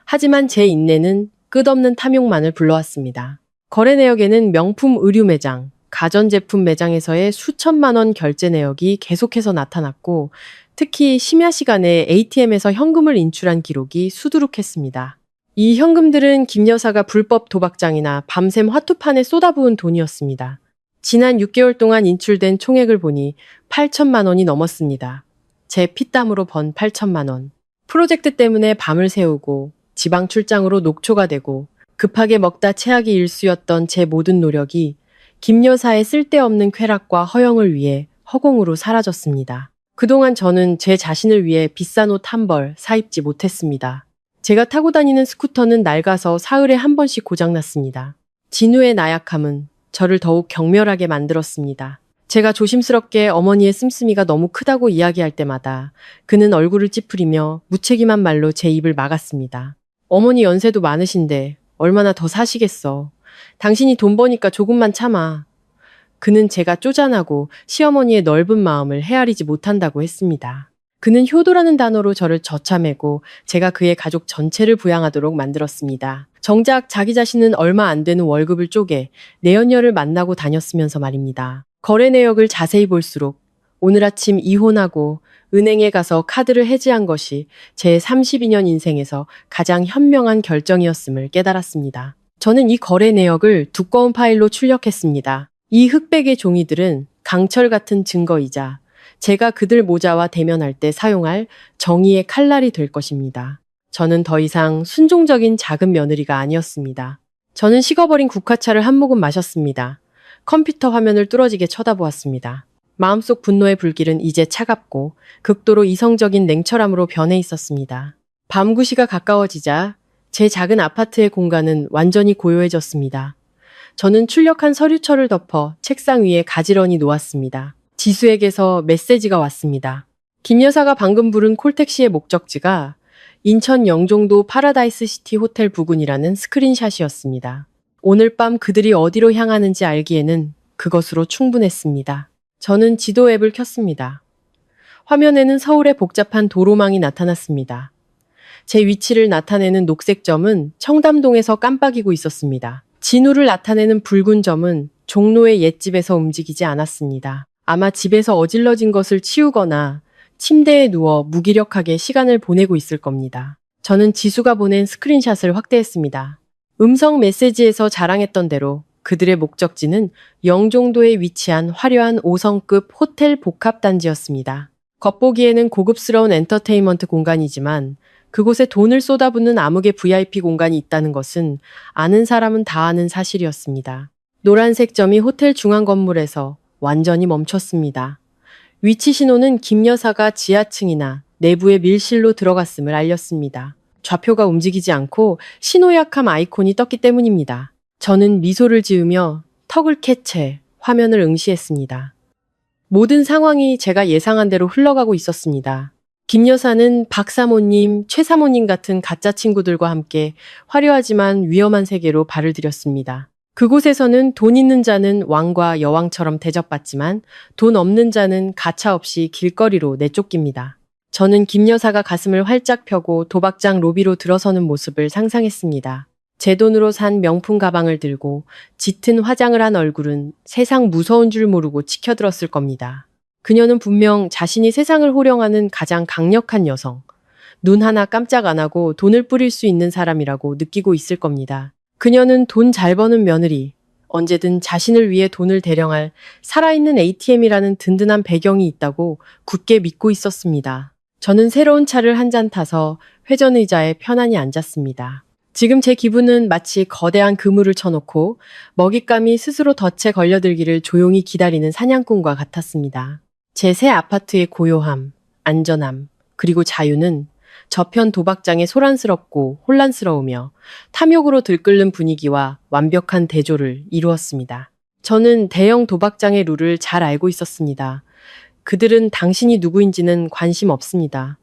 하지만 제 인내는 끝없는 탐욕만을 불러왔습니다. 거래 내역에는 명품 의류 매장, 가전제품 매장에서의 수천만 원 결제 내역이 계속해서 나타났고 특히 심야 시간에 ATM에서 현금을 인출한 기록이 수두룩했습니다. 이 현금들은 김 여사가 불법 도박장이나 밤샘 화투판에 쏟아부은 돈이었습니다. 지난 6개월 동안 인출된 총액을 보니 8천만 원이 넘었습니다. 제 피땀으로 번 8천만 원. 프로젝트 때문에 밤을 새우고 지방 출장으로 녹초가 되고 급하게 먹다 체하기 일쑤였던 제 모든 노력이 김 여사의 쓸데없는 쾌락과 허영을 위해 허공으로 사라졌습니다. 그동안 저는 제 자신을 위해 비싼 옷 한 벌 사입지 못했습니다. 제가 타고 다니는 스쿠터는 낡아서 사흘에 한 번씩 고장났습니다. 진우의 나약함은 저를 더욱 경멸하게 만들었습니다. 제가 조심스럽게 어머니의 씀씀이가 너무 크다고 이야기할 때마다 그는 얼굴을 찌푸리며 무책임한 말로 제 입을 막았습니다. 어머니 연세도 많으신데 얼마나 더 사시겠어. 당신이 돈 버니까 조금만 참아. 그는 제가 쪼잔하고 시어머니의 넓은 마음을 헤아리지 못한다고 했습니다. 그는 효도라는 단어로 저를 저참하고 제가 그의 가족 전체를 부양하도록 만들었습니다. 정작 자기 자신은 얼마 안 되는 월급을 쪼개 내연녀를 만나고 다녔으면서 말입니다. 거래 내역을 자세히 볼수록 오늘 아침 이혼하고 은행에 가서 카드를 해지한 것이 제 32년 인생에서 가장 현명한 결정이었음을 깨달았습니다. 저는 이 거래 내역을 두꺼운 파일로 출력했습니다. 이 흑백의 종이들은 강철 같은 증거이자 제가 그들 모자와 대면할 때 사용할 정의의 칼날이 될 것입니다. 저는 더 이상 순종적인 작은 며느리가 아니었습니다. 저는 식어버린 국화차를 한 모금 마셨습니다. 컴퓨터 화면을 뚫어지게 쳐다보았습니다. 마음속 분노의 불길은 이제 차갑고 극도로 이성적인 냉철함으로 변해 있었습니다. 밤 9시가 가까워지자 제 작은 아파트의 공간은 완전히 고요해졌습니다. 저는 출력한 서류철을 덮어 책상 위에 가지런히 놓았습니다. 지수에게서 메시지가 왔습니다. 김 여사가 방금 부른 콜택시의 목적지가 인천 영종도 파라다이스 시티 호텔 부근이라는 스크린샷이었습니다. 오늘 밤 그들이 어디로 향하는지 알기에는 그것으로 충분했습니다. 저는 지도 앱을 켰습니다. 화면에는 서울의 복잡한 도로망이 나타났습니다. 제 위치를 나타내는 녹색 점은 청담동에서 깜빡이고 있었습니다. 진우를 나타내는 붉은 점은 종로의 옛집에서 움직이지 않았습니다. 아마 집에서 어질러진 것을 치우거나 침대에 누워 무기력하게 시간을 보내고 있을 겁니다. 저는 지수가 보낸 스크린샷을 확대했습니다. 음성 메시지에서 자랑했던 대로 그들의 목적지는 영종도에 위치한 화려한 5성급 호텔 복합단지였습니다. 겉보기에는 고급스러운 엔터테인먼트 공간이지만 그곳에 돈을 쏟아붓는 암흑의 VIP 공간이 있다는 것은 아는 사람은 다 아는 사실이었습니다. 노란색 점이 호텔 중앙 건물에서 완전히 멈췄습니다. 위치 신호는 김 여사가 지하층이나 내부의 밀실로 들어갔음을 알렸습니다. 좌표가 움직이지 않고 신호약함 아이콘이 떴기 때문입니다. 저는 미소를 지으며 턱을 캐채 화면을 응시했습니다. 모든 상황이 제가 예상한 대로 흘러가고 있었습니다. 김 여사는 박 사모님, 최 사모님 같은 가짜 친구들과 함께 화려하지만 위험한 세계로 발을 들였습니다. 그곳에서는 돈 있는 자는 왕과 여왕처럼 대접받지만 돈 없는 자는 가차없이 길거리로 내쫓깁니다. 저는 김 여사가 가슴을 활짝 펴고 도박장 로비로 들어서는 모습을 상상했습니다. 제 돈으로 산 명품 가방을 들고 짙은 화장을 한 얼굴은 세상 무서운 줄 모르고 치켜들었을 겁니다. 그녀는 분명 자신이 세상을 호령하는 가장 강력한 여성, 눈 하나 깜짝 안 하고 돈을 뿌릴 수 있는 사람이라고 느끼고 있을 겁니다. 그녀는 돈 잘 버는 며느리, 언제든 자신을 위해 돈을 대령할 살아있는 ATM이라는 든든한 배경이 있다고 굳게 믿고 있었습니다. 저는 새로운 차를 한 잔 타서 회전 의자에 편안히 앉았습니다. 지금 제 기분은 마치 거대한 그물을 쳐놓고 먹잇감이 스스로 덫에 걸려들기를 조용히 기다리는 사냥꾼과 같았습니다. 제 새 아파트의 고요함, 안전함, 그리고 자유는 저편 도박장의 소란스럽고 혼란스러우며 탐욕으로 들끓는 분위기와 완벽한 대조를 이루었습니다. 저는 대형 도박장의 룰을 잘 알고 있었습니다. 그들은 당신이 누구인지는 관심 없습니다.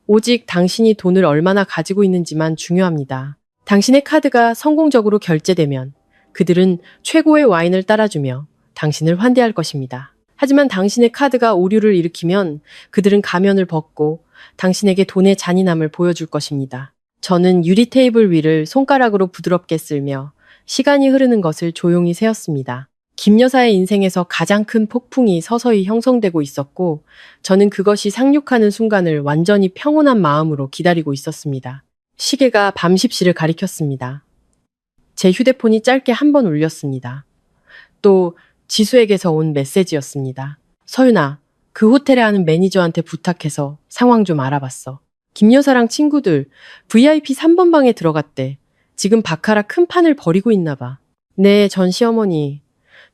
오직 당신이 돈을 얼마나 가지고 있는지만 중요합니다. 당신의 카드가 성공적으로 결제되면 그들은 최고의 와인을 따라주며 당신을 환대할 것입니다. 하지만 당신의 카드가 오류를 일으키면 그들은 가면을 벗고 당신에게 돈의 잔인함을 보여줄 것입니다. 저는 유리 테이블 위를 손가락으로 부드럽게 쓸며 시간이 흐르는 것을 조용히 세었습니다. 김 여사의 인생에서 가장 큰 폭풍이 서서히 형성되고 있었고 저는 그것이 상륙하는 순간을 완전히 평온한 마음으로 기다리고 있었습니다. 시계가 밤 10시를 가리켰습니다. 제 휴대폰이 짧게 한 번 울렸습니다. 또 지수에게서 온 메시지였습니다. 서윤아, 그 호텔에 아는 매니저한테 부탁해서 상황 좀 알아봤어. 김 여사랑 친구들 VIP 3번 방에 들어갔대. 지금 바카라 큰 판을 벌이고 있나 봐. 네, 전 시어머니.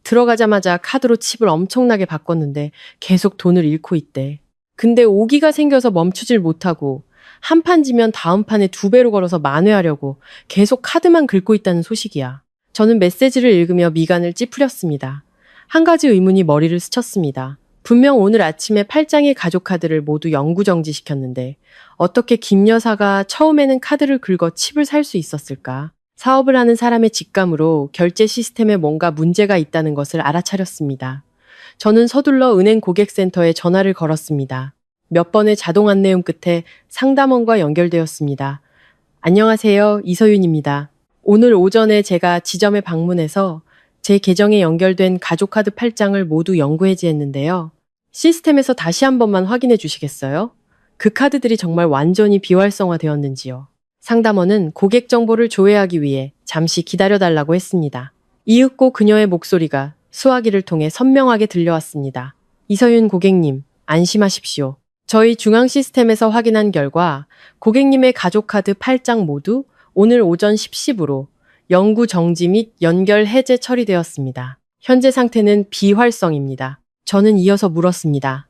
들어가자마자 카드로 칩을 엄청나게 바꿨는데 계속 돈을 잃고 있대. 근데 오기가 생겨서 멈추질 못하고 한 판 지면 다음 판에 2배로 걸어서 만회하려고 계속 카드만 긁고 있다는 소식이야. 저는 메시지를 읽으며 미간을 찌푸렸습니다. 한 가지 의문이 머리를 스쳤습니다. 분명 오늘 아침에 8장의 가족 카드를 모두 영구정지시켰는데 어떻게 김 여사가 처음에는 카드를 긁어 칩을 살 수 있었을까? 사업을 하는 사람의 직감으로 결제 시스템에 뭔가 문제가 있다는 것을 알아차렸습니다. 저는 서둘러 은행 고객센터에 전화를 걸었습니다. 몇 번의 자동 안내음 끝에 상담원과 연결되었습니다. 안녕하세요, 이서윤입니다. 오늘 오전에 제가 지점에 방문해서 제 계정에 연결된 가족카드 8장을 모두 영구 해지했는데요. 시스템에서 다시 한 번만 확인해 주시겠어요? 그 카드들이 정말 완전히 비활성화되었는지요. 상담원은 고객 정보를 조회하기 위해 잠시 기다려달라고 했습니다. 이윽고 그녀의 목소리가 수화기를 통해 선명하게 들려왔습니다. 이서윤 고객님, 안심하십시오. 저희 중앙 시스템에서 확인한 결과 고객님의 가족카드 8장 모두 오늘 오전 10시부로 영구 정지 및 연결 해제 처리되었습니다. 현재 상태는 비활성입니다. 저는 이어서 물었습니다.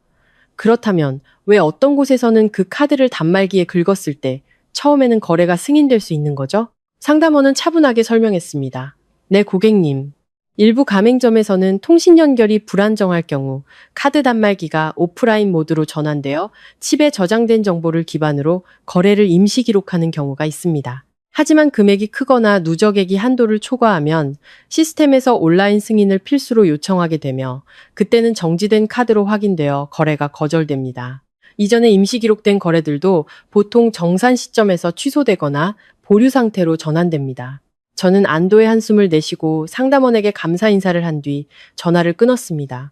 그렇다면 왜 어떤 곳에서는 그 카드를 단말기에 긁었을 때 처음에는 거래가 승인될 수 있는 거죠? 상담원은 차분하게 설명했습니다. 네, 고객님. 일부 가맹점에서는 통신 연결이 불안정할 경우 카드 단말기가 오프라인 모드로 전환되어 칩에 저장된 정보를 기반으로 거래를 임시 기록하는 경우가 있습니다. 하지만 금액이 크거나 누적액이 한도를 초과하면 시스템에서 온라인 승인을 필수로 요청하게 되며 그때는 정지된 카드로 확인되어 거래가 거절됩니다. 이전에 임시 기록된 거래들도 보통 정산 시점에서 취소되거나 보류 상태로 전환됩니다. 저는 안도의 한숨을 내쉬고 상담원에게 감사 인사를 한 뒤 전화를 끊었습니다.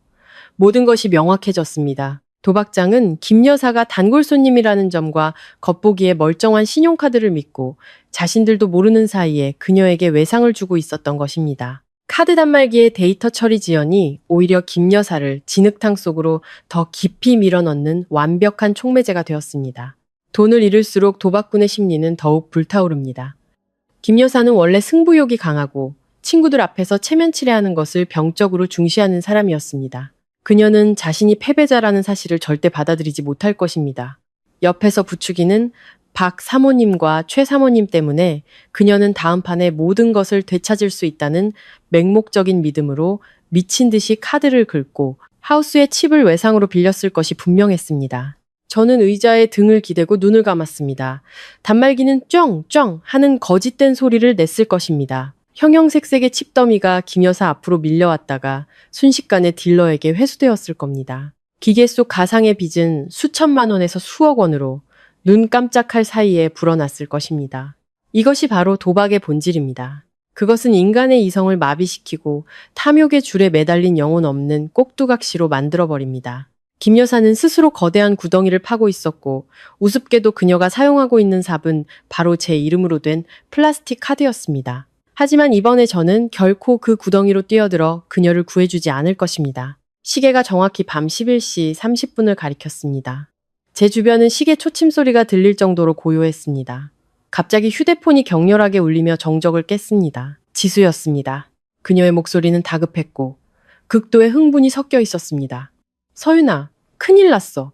모든 것이 명확해졌습니다. 도박장은 김 여사가 단골 손님이라는 점과 겉보기에 멀쩡한 신용카드를 믿고 자신들도 모르는 사이에 그녀에게 외상을 주고 있었던 것입니다. 카드 단말기의 데이터 처리 지연이 오히려 김 여사를 진흙탕 속으로 더 깊이 밀어넣는 완벽한 촉매제가 되었습니다. 돈을 잃을수록 도박꾼의 심리는 더욱 불타오릅니다. 김 여사는 원래 승부욕이 강하고 친구들 앞에서 체면치레하는 것을 병적으로 중시하는 사람이었습니다. 그녀는 자신이 패배자라는 사실을 절대 받아들이지 못할 것입니다. 옆에서 부추기는 박 사모님과 최 사모님 때문에 그녀는 다음 판에 모든 것을 되찾을 수 있다는 맹목적인 믿음으로 미친 듯이 카드를 긁고 하우스의 칩을 외상으로 빌렸을 것이 분명했습니다. 저는 의자에 등을 기대고 눈을 감았습니다. 단말기는 쫑쫑 하는 거짓된 소리를 냈을 것입니다. 형형색색의 칩더미가 김 여사 앞으로 밀려왔다가 순식간에 딜러에게 회수되었을 겁니다. 기계 속 가상의 빚은 수천만 원에서 수억 원으로 눈 깜짝할 사이에 불어났을 것입니다. 이것이 바로 도박의 본질입니다. 그것은 인간의 이성을 마비시키고 탐욕의 줄에 매달린 영혼 없는 꼭두각시로 만들어버립니다. 김 여사는 스스로 거대한 구덩이를 파고 있었고 우습게도 그녀가 사용하고 있는 삽은 바로 제 이름으로 된 플라스틱 카드였습니다. 하지만 이번에 저는 결코 그 구덩이로 뛰어들어 그녀를 구해주지 않을 것입니다. 시계가 정확히 밤 11시 30분을 가리켰습니다. 제 주변은 시계 초침 소리가 들릴 정도로 고요했습니다. 갑자기 휴대폰이 격렬하게 울리며 정적을 깼습니다. 지수였습니다. 그녀의 목소리는 다급했고 극도의 흥분이 섞여 있었습니다. 서윤아, 큰일 났어.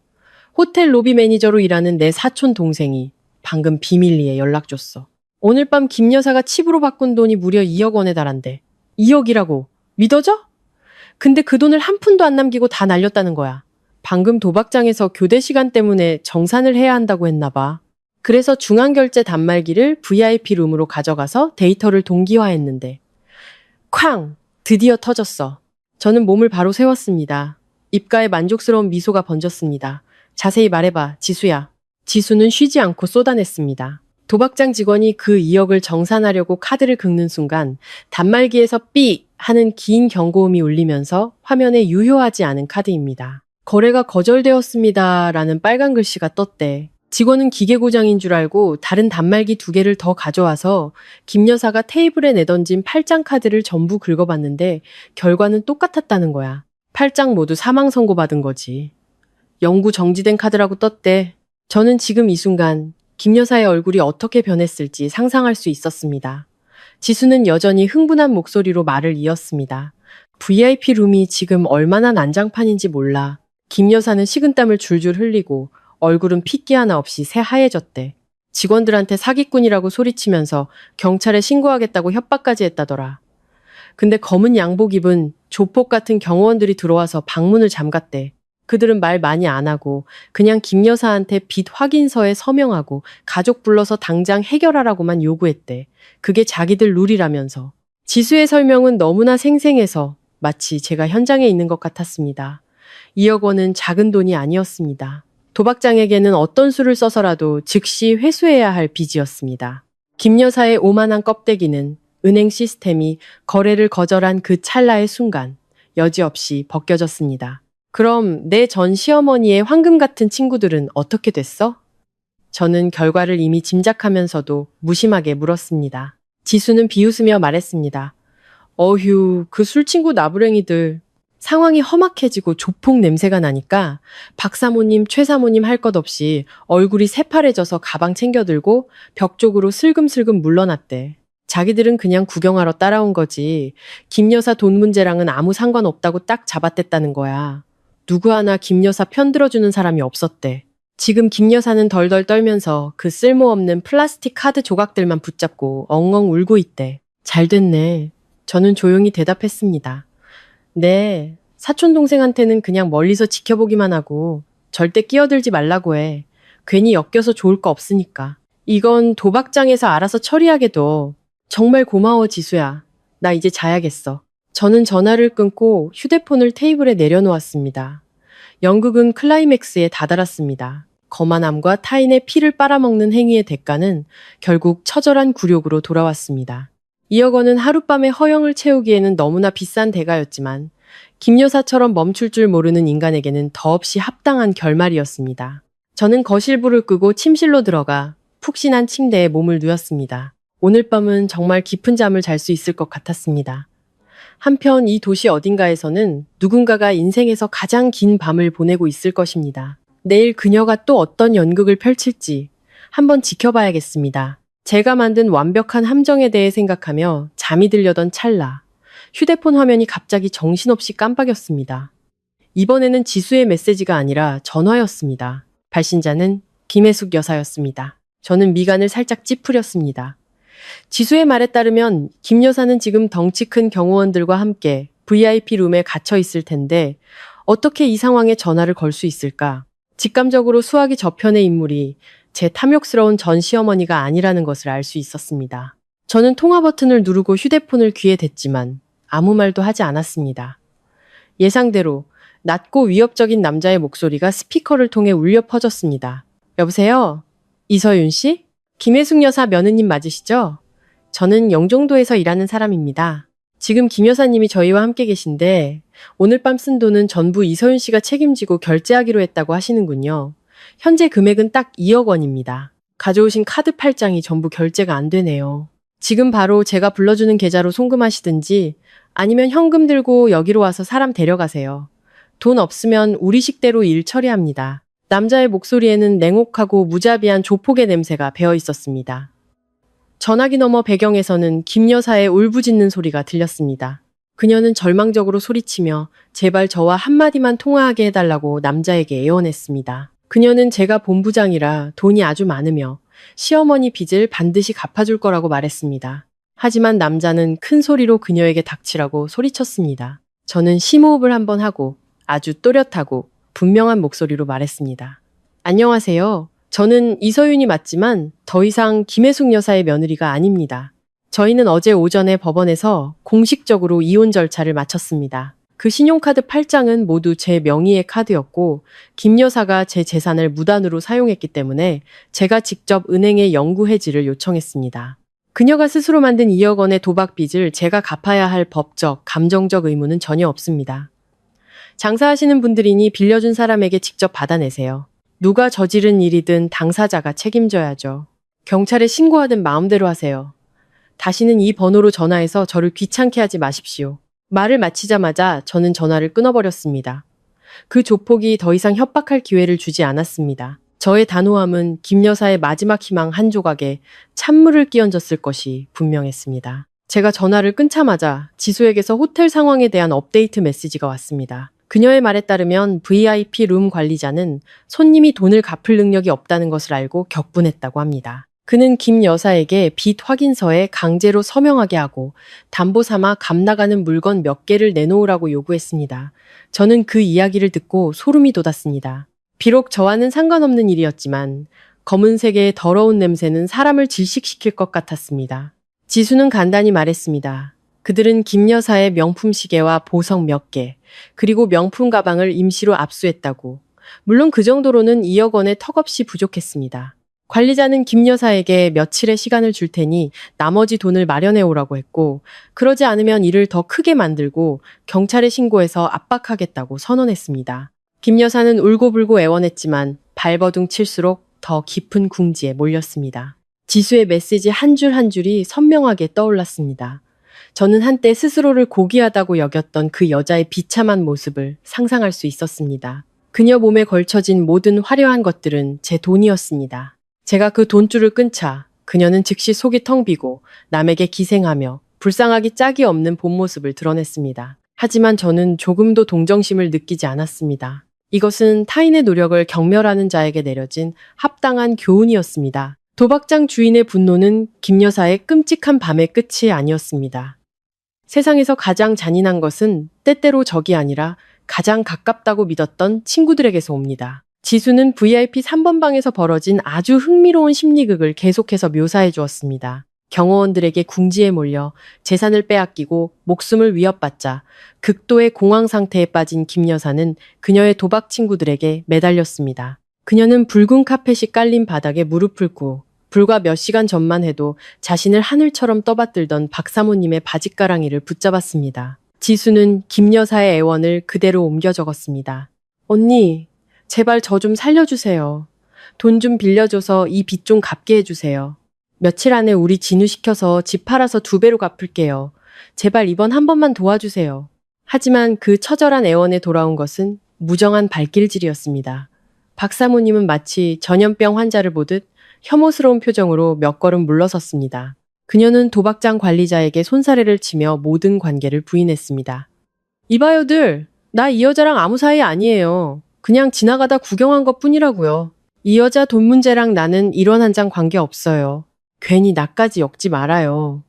호텔 로비 매니저로 일하는 내 사촌 동생이 방금 비밀리에 연락 줬어. 오늘 밤 김 여사가 칩으로 바꾼 돈이 무려 2억 원에 달한대. 2억이라고. 믿어져? 근데 그 돈을 한 푼도 안 남기고 다 날렸다는 거야. 방금 도박장에서 교대 시간 때문에 정산을 해야 한다고 했나 봐. 그래서 중앙결제 단말기를 VIP 룸으로 가져가서 데이터를 동기화했는데 쾅! 드디어 터졌어. 저는 몸을 바로 세웠습니다. 입가에 만족스러운 미소가 번졌습니다. 자세히 말해봐, 지수야. 지수는 쉬지 않고 쏟아냈습니다. 도박장 직원이 그 2억을 정산하려고 카드를 긁는 순간 단말기에서 삐 하는 긴 경고음이 울리면서 화면에 유효하지 않은 카드입니다. 거래가 거절되었습니다 라는 빨간 글씨가 떴대. 직원은 기계 고장인 줄 알고 다른 단말기 2개를 더 가져와서 김 여사가 테이블에 내던진 8장 카드를 전부 긁어봤는데 결과는 똑같았다는 거야. 8장 모두 사망 선고받은 거지. 영구 정지된 카드라고 떴대. 저는 지금 이 순간 김 여사의 얼굴이 어떻게 변했을지 상상할 수 있었습니다. 지수는 여전히 흥분한 목소리로 말을 이었습니다. VIP 룸이 지금 얼마나 난장판인지 몰라. 김 여사는 식은땀을 줄줄 흘리고 얼굴은 핏기 하나 없이 새하얘졌대. 직원들한테 사기꾼이라고 소리치면서 경찰에 신고하겠다고 협박까지 했다더라. 근데 검은 양복 입은 조폭 같은 경호원들이 들어와서 방문을 잠갔대. 그들은 말 많이 안 하고 그냥 김 여사한테 빚 확인서에 서명하고 가족 불러서 당장 해결하라고만 요구했대. 그게 자기들 룰이라면서. 지수의 설명은 너무나 생생해서 마치 제가 현장에 있는 것 같았습니다. 2억 원은 작은 돈이 아니었습니다. 도박장에게는 어떤 수를 써서라도 즉시 회수해야 할 빚이었습니다. 김 여사의 오만한 껍데기는 은행 시스템이 거래를 거절한 그 찰나의 순간 여지없이 벗겨졌습니다. 그럼 내 전 시어머니의 황금 같은 친구들은 어떻게 됐어? 저는 결과를 이미 짐작하면서도 무심하게 물었습니다. 지수는 비웃으며 말했습니다. 어휴, 그 술친구 나부랭이들. 상황이 험악해지고 조폭 냄새가 나니까 박 사모님, 최 사모님 할 것 없이 얼굴이 새파래져서 가방 챙겨들고 벽 쪽으로 슬금슬금 물러났대. 자기들은 그냥 구경하러 따라온 거지. 김 여사 돈 문제랑은 아무 상관없다고 딱 잡아댔다는 거야. 누구 하나 김 여사 편 들어주는 사람이 없었대. 지금 김 여사는 덜덜 떨면서 그 쓸모없는 플라스틱 카드 조각들만 붙잡고 엉엉 울고 있대. 잘 됐네. 저는 조용히 대답했습니다. 네, 사촌 동생한테는 그냥 멀리서 지켜보기만 하고 절대 끼어들지 말라고 해. 괜히 엮여서 좋을 거 없으니까. 이건 도박장에서 알아서 처리하게 둬. 정말 고마워, 지수야. 나 이제 자야겠어. 저는 전화를 끊고 휴대폰을 테이블에 내려놓았습니다. 연극은 클라이맥스에 다다랐습니다. 거만함과 타인의 피를 빨아먹는 행위의 대가는 결국 처절한 굴욕으로 돌아왔습니다. 2억 원은 하룻밤의 허영을 채우기에는 너무나 비싼 대가였지만 김 여사처럼 멈출 줄 모르는 인간에게는 더없이 합당한 결말이었습니다. 저는 거실불을 끄고 침실로 들어가 푹신한 침대에 몸을 누웠습니다. 오늘 밤은 정말 깊은 잠을 잘 수 있을 것 같았습니다. 한편 이 도시 어딘가에서는 누군가가 인생에서 가장 긴 밤을 보내고 있을 것입니다. 내일 그녀가 또 어떤 연극을 펼칠지 한번 지켜봐야겠습니다. 제가 만든 완벽한 함정에 대해 생각하며 잠이 들려던 찰나 휴대폰 화면이 갑자기 정신없이 깜빡였습니다. 이번에는 지수의 메시지가 아니라 전화였습니다. 발신자는 김혜숙 여사였습니다. 저는 미간을 살짝 찌푸렸습니다. 지수의 말에 따르면 김 여사는 지금 덩치 큰 경호원들과 함께 VIP 룸에 갇혀 있을 텐데 어떻게 이 상황에 전화를 걸 수 있을까? 직감적으로 수화기 저편의 인물이 제 탐욕스러운 전 시어머니가 아니라는 것을 알 수 있었습니다. 저는 통화 버튼을 누르고 휴대폰을 귀에 댔지만 아무 말도 하지 않았습니다. 예상대로 낮고 위협적인 남자의 목소리가 스피커를 통해 울려 퍼졌습니다. 여보세요? 이서윤 씨? 김혜숙 여사 며느님 맞으시죠? 저는 영종도에서 일하는 사람입니다. 지금 김 여사님이 저희와 함께 계신데 오늘 밤 쓴 돈은 전부 이서윤 씨가 책임지고 결제하기로 했다고 하시는군요. 현재 금액은 딱 2억 원입니다. 가져오신 카드 8장이 전부 결제가 안 되네요. 지금 바로 제가 불러주는 계좌로 송금하시든지 아니면 현금 들고 여기로 와서 사람 데려가세요. 돈 없으면 우리 식대로 일 처리합니다. 남자의 목소리에는 냉혹하고 무자비한 조폭의 냄새가 배어 있었습니다. 전화기 너머 배경에서는 김 여사의 울부짖는 소리가 들렸습니다. 그녀는 절망적으로 소리치며 제발 저와 한마디만 통화하게 해달라고 남자에게 애원했습니다. 그녀는 제가 본부장이라 돈이 아주 많으며 시어머니 빚을 반드시 갚아줄 거라고 말했습니다. 하지만 남자는 큰 소리로 그녀에게 닥치라고 소리쳤습니다. 저는 심호흡을 한번 하고 아주 또렷하고 분명한 목소리로 말했습니다. 안녕하세요. 저는 이서윤이 맞지만 더 이상 김혜숙 여사의 며느리가 아닙니다. 저희는 어제 오전에 법원에서 공식적으로 이혼 절차를 마쳤습니다. 그 신용카드 8장은 모두 제 명의의 카드였고 김 여사가 제 재산을 무단으로 사용했기 때문에 제가 직접 은행에 영구 해지를 요청했습니다. 그녀가 스스로 만든 2억 원의 도박 빚을 제가 갚아야 할 법적, 감정적 의무는 전혀 없습니다. 장사하시는 분들이니 빌려준 사람에게 직접 받아내세요. 누가 저지른 일이든 당사자가 책임져야죠. 경찰에 신고하든 마음대로 하세요. 다시는 이 번호로 전화해서 저를 귀찮게 하지 마십시오. 말을 마치자마자 저는 전화를 끊어버렸습니다. 그 조폭이 더 이상 협박할 기회를 주지 않았습니다. 저의 단호함은 김 여사의 마지막 희망 한 조각에 찬물을 끼얹었을 것이 분명했습니다. 제가 전화를 끊자마자 지수에게서 호텔 상황에 대한 업데이트 메시지가 왔습니다. 그녀의 말에 따르면 VIP 룸 관리자는 손님이 돈을 갚을 능력이 없다는 것을 알고 격분했다고 합니다. 그는 김 여사에게 빚 확인서에 강제로 서명하게 하고 담보 삼아 값 나가는 물건 몇 개를 내놓으라고 요구했습니다. 저는 그 이야기를 듣고 소름이 돋았습니다. 비록 저와는 상관없는 일이었지만 검은색의 더러운 냄새는 사람을 질식시킬 것 같았습니다. 지수는 간단히 말했습니다. 그들은 김 여사의 명품 시계와 보석 몇 개, 그리고 명품 가방을 임시로 압수했다고. 물론 그 정도로는 2억 원에 턱없이 부족했습니다. 관리자는 김 여사에게 며칠의 시간을 줄 테니 나머지 돈을 마련해 오라고 했고, 그러지 않으면 일을 더 크게 만들고 경찰에 신고해서 압박하겠다고 선언했습니다. 김 여사는 울고불고 애원했지만 발버둥 칠수록 더 깊은 궁지에 몰렸습니다. 지수의 메시지 한 줄 한 줄이 선명하게 떠올랐습니다. 저는 한때 스스로를 고귀하다고 여겼던 그 여자의 비참한 모습을 상상할 수 있었습니다. 그녀 몸에 걸쳐진 모든 화려한 것들은 제 돈이었습니다. 제가 그 돈줄을 끊자 그녀는 즉시 속이 텅 비고 남에게 기생하며 불쌍하기 짝이 없는 본 모습을 드러냈습니다. 하지만 저는 조금도 동정심을 느끼지 않았습니다. 이것은 타인의 노력을 경멸하는 자에게 내려진 합당한 교훈이었습니다. 도박장 주인의 분노는 김 여사의 끔찍한 밤의 끝이 아니었습니다. 세상에서 가장 잔인한 것은 때때로 적이 아니라 가장 가깝다고 믿었던 친구들에게서 옵니다. 지수는 VIP 3번 방에서 벌어진 아주 흥미로운 심리극을 계속해서 묘사해 주었습니다. 경호원들에게 궁지에 몰려 재산을 빼앗기고 목숨을 위협받자 극도의 공황 상태에 빠진 김 여사는 그녀의 도박 친구들에게 매달렸습니다. 그녀는 붉은 카펫이 깔린 바닥에 무릎을 꿇고 불과 몇 시간 전만 해도 자신을 하늘처럼 떠받들던 박사모님의 바짓가랑이를 붙잡았습니다. 지수는 김 여사의 애원을 그대로 옮겨 적었습니다. 언니, 제발 저 좀 살려주세요. 돈 좀 빌려줘서 이 빚 좀 갚게 해주세요. 며칠 안에 우리 진유시켜서 집 팔아서 2배로 갚을게요. 제발 이번 한 번만 도와주세요. 하지만 그 처절한 애원에 돌아온 것은 무정한 발길질이었습니다. 박사모님은 마치 전염병 환자를 보듯 혐오스러운 표정으로 몇 걸음 물러섰습니다. 그녀는 도박장 관리자에게 손사래를 치며 모든 관계를 부인했습니다. 이봐요들, 나 이 여자랑 아무 사이 아니에요. 그냥 지나가다 구경한 것 뿐이라고요. 이 여자 돈 문제랑 나는 1원 한 장 관계 없어요. 괜히 나까지 엮지 말아요.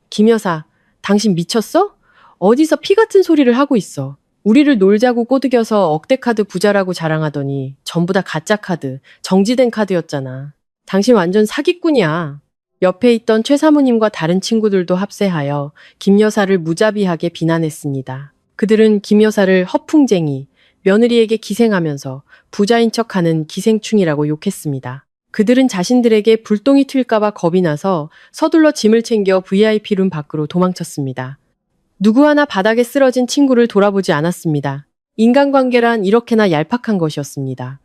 김 여사, 당신 미쳤어? 어디서 피 같은 소리를 하고 있어. 우리를 놀자고 꼬드겨서 억대카드 부자라고 자랑하더니 전부 다 가짜 카드, 정지된 카드였잖아. 당신 완전 사기꾼이야. 옆에 있던 최 사모님과 다른 친구들도 합세하여 김 여사를 무자비하게 비난했습니다. 그들은 김 여사를 허풍쟁이, 며느리에게 기생하면서 부자인 척하는 기생충이라고 욕했습니다. 그들은 자신들에게 불똥이 튈까봐 겁이 나서 서둘러 짐을 챙겨 VIP룸 밖으로 도망쳤습니다. 누구 하나 바닥에 쓰러진 친구를 돌아보지 않았습니다. 인간관계란 이렇게나 얄팍한 것이었습니다.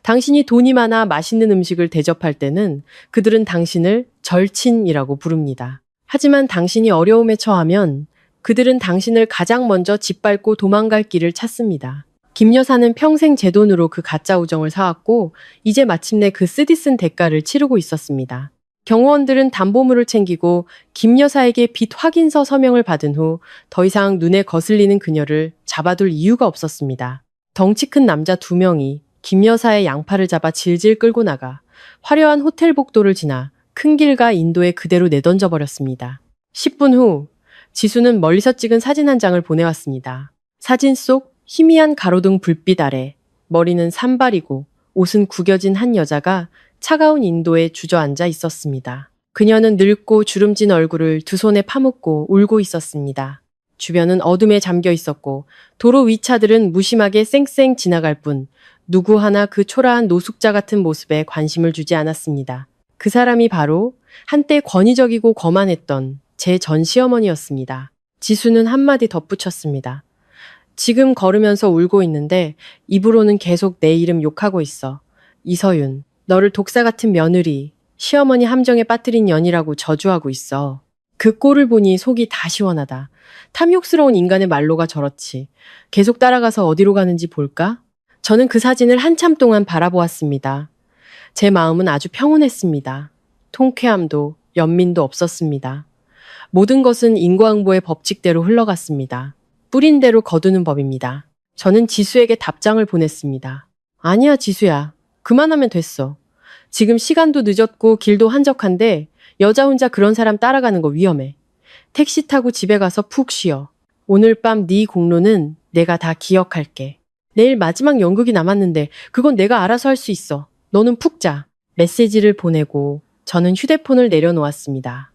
당신이 돈이 많아 맛있는 음식을 대접할 때는 그들은 당신을 절친이라고 부릅니다. 하지만 당신이 어려움에 처하면 그들은 당신을 가장 먼저 짓밟고 도망갈 길을 찾습니다. 김 여사는 평생 제 돈으로 그 가짜 우정을 사왔고 이제 마침내 그 쓰디쓴 대가를 치르고 있었습니다. 경호원들은 담보물을 챙기고 김 여사에게 빚 확인서 서명을 받은 후 더 이상 눈에 거슬리는 그녀를 잡아둘 이유가 없었습니다. 덩치 큰 남자 2명이 김 여사의 양팔을 잡아 질질 끌고 나가 화려한 호텔 복도를 지나 큰 길가 인도에 그대로 내던져 버렸습니다. 10분 후 지수는 멀리서 찍은 사진 한 장을 보내왔습니다. 사진 속 희미한 가로등 불빛 아래 머리는 산발이고 옷은 구겨진 한 여자가 차가운 인도에 주저앉아 있었습니다. 그녀는 늙고 주름진 얼굴을 두 손에 파묻고 울고 있었습니다. 주변은 어둠에 잠겨 있었고 도로 위 차들은 무심하게 쌩쌩 지나갈 뿐 누구 하나 그 초라한 노숙자 같은 모습에 관심을 주지 않았습니다. 그 사람이 바로 한때 권위적이고 거만했던 제 전 시어머니였습니다. 지수는 한마디 덧붙였습니다. 지금 걸으면서 울고 있는데 입으로는 계속 내 이름 욕하고 있어. 이서윤, 너를 독사 같은 며느리, 시어머니 함정에 빠뜨린 년이라고 저주하고 있어. 그 꼴을 보니 속이 다 시원하다. 탐욕스러운 인간의 말로가 저렇지. 계속 따라가서 어디로 가는지 볼까? 저는 그 사진을 한참 동안 바라보았습니다. 제 마음은 아주 평온했습니다. 통쾌함도 연민도 없었습니다. 모든 것은 인과응보의 법칙대로 흘러갔습니다. 뿌린 대로 거두는 법입니다. 저는 지수에게 답장을 보냈습니다. 아니야, 지수야. 그만하면 됐어. 지금 시간도 늦었고 길도 한적한데 여자 혼자 그런 사람 따라가는 거 위험해. 택시 타고 집에 가서 푹 쉬어. 오늘 밤 네 공로는 내가 다 기억할게. 내일 마지막 연극이 남았는데 그건 내가 알아서 할 수 있어. 너는 푹 자. 메시지를 보내고 저는 휴대폰을 내려놓았습니다.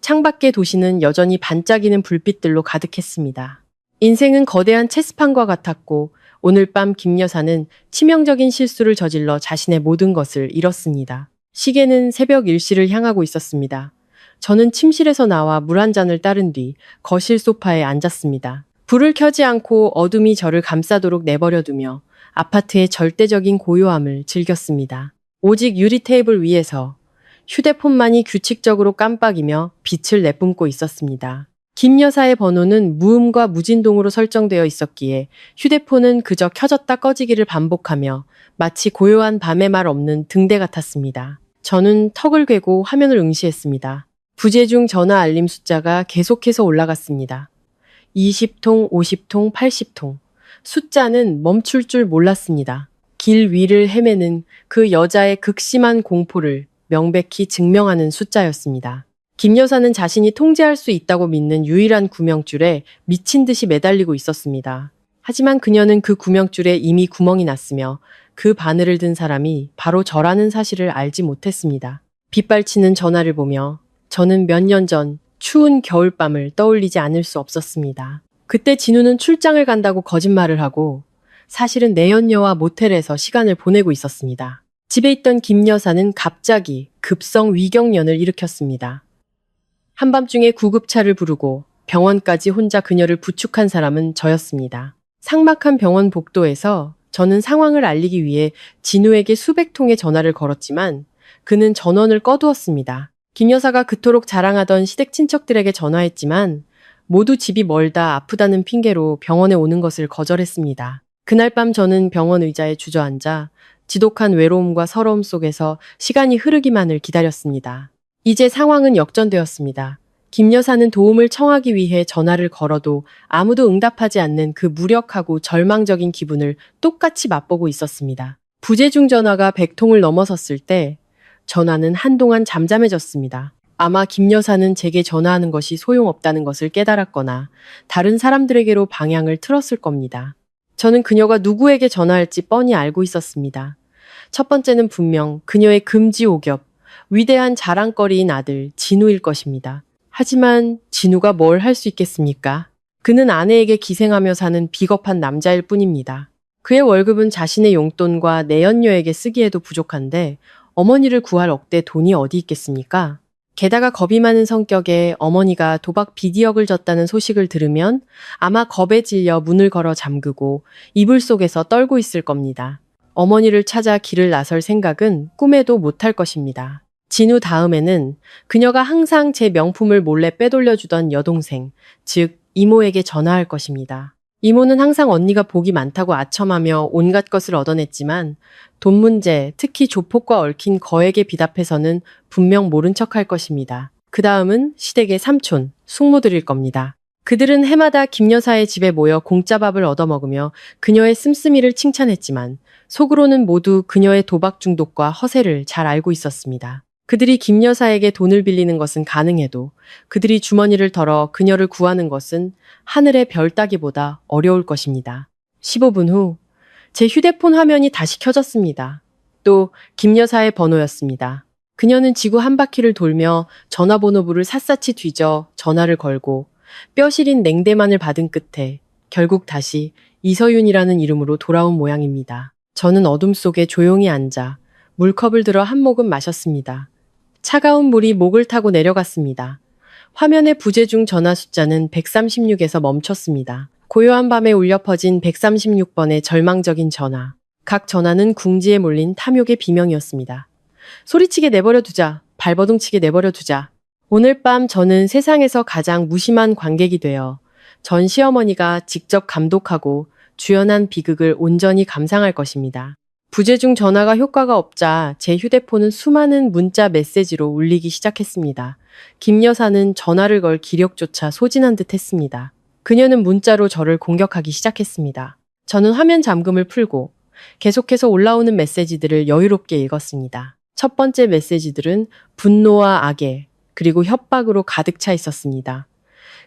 창밖의 도시는 여전히 반짝이는 불빛들로 가득했습니다. 인생은 거대한 체스판과 같았고 오늘 밤 김 여사는 치명적인 실수를 저질러 자신의 모든 것을 잃었습니다. 시계는 새벽 1시를 향하고 있었습니다. 저는 침실에서 나와 물 한 잔을 따른 뒤 거실 소파에 앉았습니다. 불을 켜지 않고 어둠이 저를 감싸도록 내버려두며 아파트의 절대적인 고요함을 즐겼습니다. 오직 유리 테이블 위에서 휴대폰만이 규칙적으로 깜빡이며 빛을 내뿜고 있었습니다. 김 여사의 번호는 무음과 무진동으로 설정되어 있었기에 휴대폰은 그저 켜졌다 꺼지기를 반복하며 마치 고요한 밤의 말 없는 등대 같았습니다. 저는 턱을 괴고 화면을 응시했습니다. 부재중 전화 알림 숫자가 계속해서 올라갔습니다. 20통, 50통, 80통. 숫자는 멈출 줄 몰랐습니다. 길 위를 헤매는 그 여자의 극심한 공포를 명백히 증명하는 숫자였습니다. 김 여사는 자신이 통제할 수 있다고 믿는 유일한 구명줄에 미친 듯이 매달리고 있었습니다. 하지만 그녀는 그 구명줄에 이미 구멍이 났으며 그 바늘을 든 사람이 바로 저라는 사실을 알지 못했습니다. 빗발치는 전화를 보며 저는 몇 년 전 추운 겨울밤을 떠올리지 않을 수 없었습니다. 그때 진우는 출장을 간다고 거짓말을 하고 사실은 내연녀와 모텔에서 시간을 보내고 있었습니다. 집에 있던 김 여사는 갑자기 급성 위경련을 일으켰습니다. 한밤중에 구급차를 부르고 병원까지 혼자 그녀를 부축한 사람은 저였습니다. 삭막한 병원 복도에서 저는 상황을 알리기 위해 진우에게 수백 통의 전화를 걸었지만 그는 전원을 꺼두었습니다. 김 여사가 그토록 자랑하던 시댁 친척들에게 전화했지만 모두 집이 멀다 아프다는 핑계로 병원에 오는 것을 거절했습니다. 그날 밤 저는 병원 의자에 주저앉아 지독한 외로움과 서러움 속에서 시간이 흐르기만을 기다렸습니다. 이제 상황은 역전되었습니다. 김 여사는 도움을 청하기 위해 전화를 걸어도 아무도 응답하지 않는 그 무력하고 절망적인 기분을 똑같이 맛보고 있었습니다. 부재중 전화가 100통을 넘어섰을 때 전화는 한동안 잠잠해졌습니다. 아마 김 여사는 제게 전화하는 것이 소용없다는 것을 깨달았거나 다른 사람들에게로 방향을 틀었을 겁니다. 저는 그녀가 누구에게 전화할지 뻔히 알고 있었습니다. 첫 번째는 분명 그녀의 금지옥엽, 위대한 자랑거리인 아들 진우일 것입니다. 하지만 진우가 뭘 할 수 있겠습니까? 그는 아내에게 기생하며 사는 비겁한 남자일 뿐입니다. 그의 월급은 자신의 용돈과 내연녀에게 쓰기에도 부족한데 어머니를 구할 억대 돈이 어디 있겠습니까? 게다가 겁이 많은 성격에 어머니가 도박 비디억을 졌다는 소식을 들으면 아마 겁에 질려 문을 걸어 잠그고 이불 속에서 떨고 있을 겁니다. 어머니를 찾아 길을 나설 생각은 꿈에도 못할 것입니다. 진우 다음에는 그녀가 항상 제 명품을 몰래 빼돌려주던 여동생, 즉 이모에게 전화할 것입니다. 이모는 항상 언니가 복이 많다고 아첨하며 온갖 것을 얻어냈지만 돈 문제, 특히 조폭과 얽힌 거액에 비답해서는 분명 모른 척할 것입니다. 그 다음은 시댁의 삼촌, 숙모들일 겁니다. 그들은 해마다 김 여사의 집에 모여 공짜밥을 얻어먹으며 그녀의 씀씀이를 칭찬했지만 속으로는 모두 그녀의 도박 중독과 허세를 잘 알고 있었습니다. 그들이 김 여사에게 돈을 빌리는 것은 가능해도 그들이 주머니를 털어 그녀를 구하는 것은 하늘의 별 따기보다 어려울 것입니다. 15분 후 제 휴대폰 화면이 다시 켜졌습니다. 또 김 여사의 번호였습니다. 그녀는 지구 한 바퀴를 돌며 전화번호부를 샅샅이 뒤져 전화를 걸고 뼈 시린 냉대만을 받은 끝에 결국 다시 이서윤이라는 이름으로 돌아온 모양입니다. 저는 어둠 속에 조용히 앉아 물컵을 들어 한 모금 마셨습니다. 차가운 물이 목을 타고 내려갔습니다. 화면의 부재중 전화 숫자는 136에서 멈췄습니다. 고요한 밤에 울려 퍼진 136번의 절망적인 전화. 각 전화는 궁지에 몰린 탐욕의 비명이었습니다. 소리치게 내버려 두자. 발버둥치게 내버려 두자. 오늘 밤 저는 세상에서 가장 무심한 관객이 되어 전 시어머니가 직접 감독하고 주연한 비극을 온전히 감상할 것입니다. 부재중 전화가 효과가 없자 제 휴대폰은 수많은 문자 메시지로 울리기 시작했습니다. 김 여사는 전화를 걸 기력조차 소진한 듯 했습니다. 그녀는 문자로 저를 공격하기 시작했습니다. 저는 화면 잠금을 풀고 계속해서 올라오는 메시지들을 여유롭게 읽었습니다. 첫 번째 메시지들은 분노와 악의 그리고 협박으로 가득 차 있었습니다.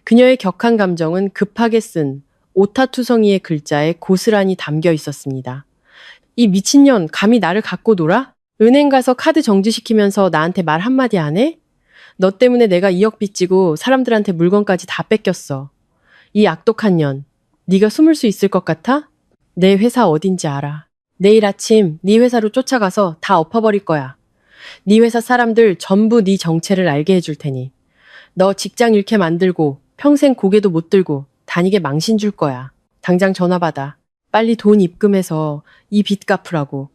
그녀의 격한 감정은 급하게 쓴 오타투성이의 글자에 고스란히 담겨 있었습니다. 이 미친년 감히 나를 갖고 놀아? 은행 가서 카드 정지시키면서 나한테 말 한마디 안 해? 너 때문에 내가 2억 빚지고 사람들한테 물건까지 다 뺏겼어. 이 악독한 년, 네가 숨을 수 있을 것 같아? 내 회사 어딘지 알아. 내일 아침 네 회사로 쫓아가서 다 엎어버릴 거야. 네 회사 사람들 전부 네 정체를 알게 해줄 테니. 너 직장 잃게 만들고 평생 고개도 못 들고 다니게 망신 줄 거야. 당장 전화 받아. 빨리 돈 입금해서 이 빚 갚으라고.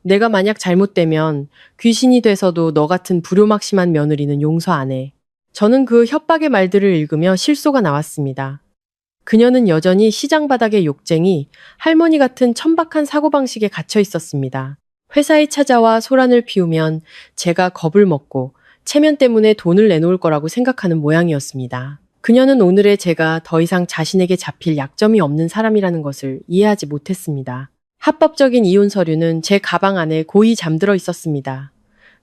내가 만약 잘못되면 귀신이 돼서도 너 같은 불효막심한 며느리는 용서 안 해. 저는 그 협박의 말들을 읽으며 실소가 나왔습니다. 그녀는 여전히 시장 바닥의 욕쟁이, 할머니 같은 천박한 사고방식에 갇혀 있었습니다. 회사에 찾아와 소란을 피우면 제가 겁을 먹고 체면 때문에 돈을 내놓을 거라고 생각하는 모양이었습니다. 그녀는 오늘의 제가 더 이상 자신에게 잡힐 약점이 없는 사람이라는 것을 이해하지 못했습니다. 합법적인 이혼 서류는 제 가방 안에 고이 잠들어 있었습니다.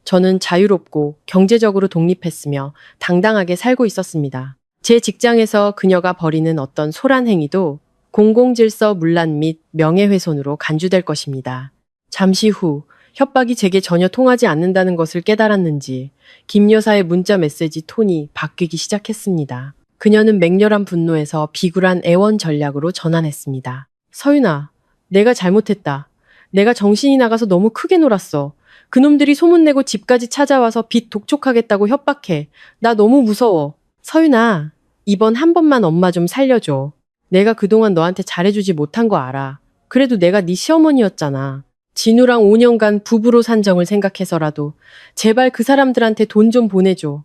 저는 자유롭고 경제적으로 독립했으며 당당하게 살고 있었습니다. 제 직장에서 그녀가 벌이는 어떤 소란 행위도 공공질서 문란 및 명예훼손으로 간주될 것입니다. 잠시 후 협박이 제게 전혀 통하지 않는다는 것을 깨달았는지 김 여사의 문자 메시지 톤이 바뀌기 시작했습니다. 그녀는 맹렬한 분노에서 비굴한 애원 전략으로 전환했습니다. 서윤아, 내가 잘못했다. 내가 정신이 나가서 너무 크게 놀았어. 그놈들이 소문내고 집까지 찾아와서 빚 독촉하겠다고 협박해. 나 너무 무서워. 서윤아, 이번 한 번만 엄마 좀 살려줘. 내가 그동안 너한테 잘해주지 못한 거 알아. 그래도 내가 네 시어머니였잖아. 진우랑 5년간 부부로 산 정을 생각해서라도 제발 그 사람들한테 돈 좀 보내줘.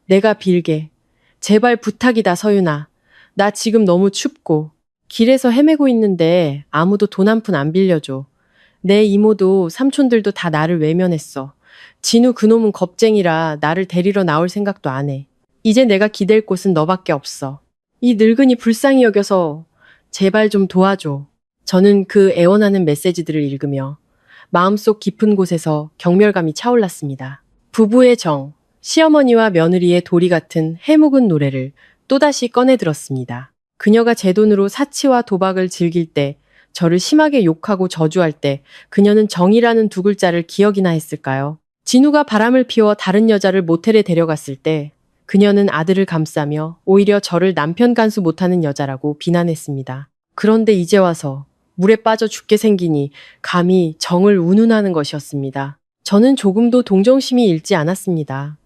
내가 빌게. 제발 부탁이다, 서윤아. 나 지금 너무 춥고 길에서 헤매고 있는데 아무도 돈 한 푼 안 빌려줘. 내 이모도 삼촌들도 다 나를 외면했어. 진우 그놈은 겁쟁이라 나를 데리러 나올 생각도 안 해. 이제 내가 기댈 곳은 너밖에 없어. 이 늙은이 불쌍히 여겨서 제발 좀 도와줘. 저는 그 애원하는 메시지들을 읽으며 마음속 깊은 곳에서 경멸감이 차올랐습니다. 부부의 정, 시어머니와 며느리의 도리 같은 해묵은 노래를 또다시 꺼내 들었습니다. 그녀가 제 돈으로 사치와 도박을 즐길 때, 저를 심하게 욕하고 저주할 때 그녀는 정이라는 두 글자를 기억이나 했을까요? 진우가 바람을 피워 다른 여자를 모텔에 데려갔을 때 그녀는 아들을 감싸며 오히려 저를 남편 간수 못하는 여자라고 비난했습니다. 그런데 이제 와서 물에 빠져 죽게 생기니 감히 정을 운운하는 것이었습니다. 저는 조금도 동정심이 잃지 않았습니다.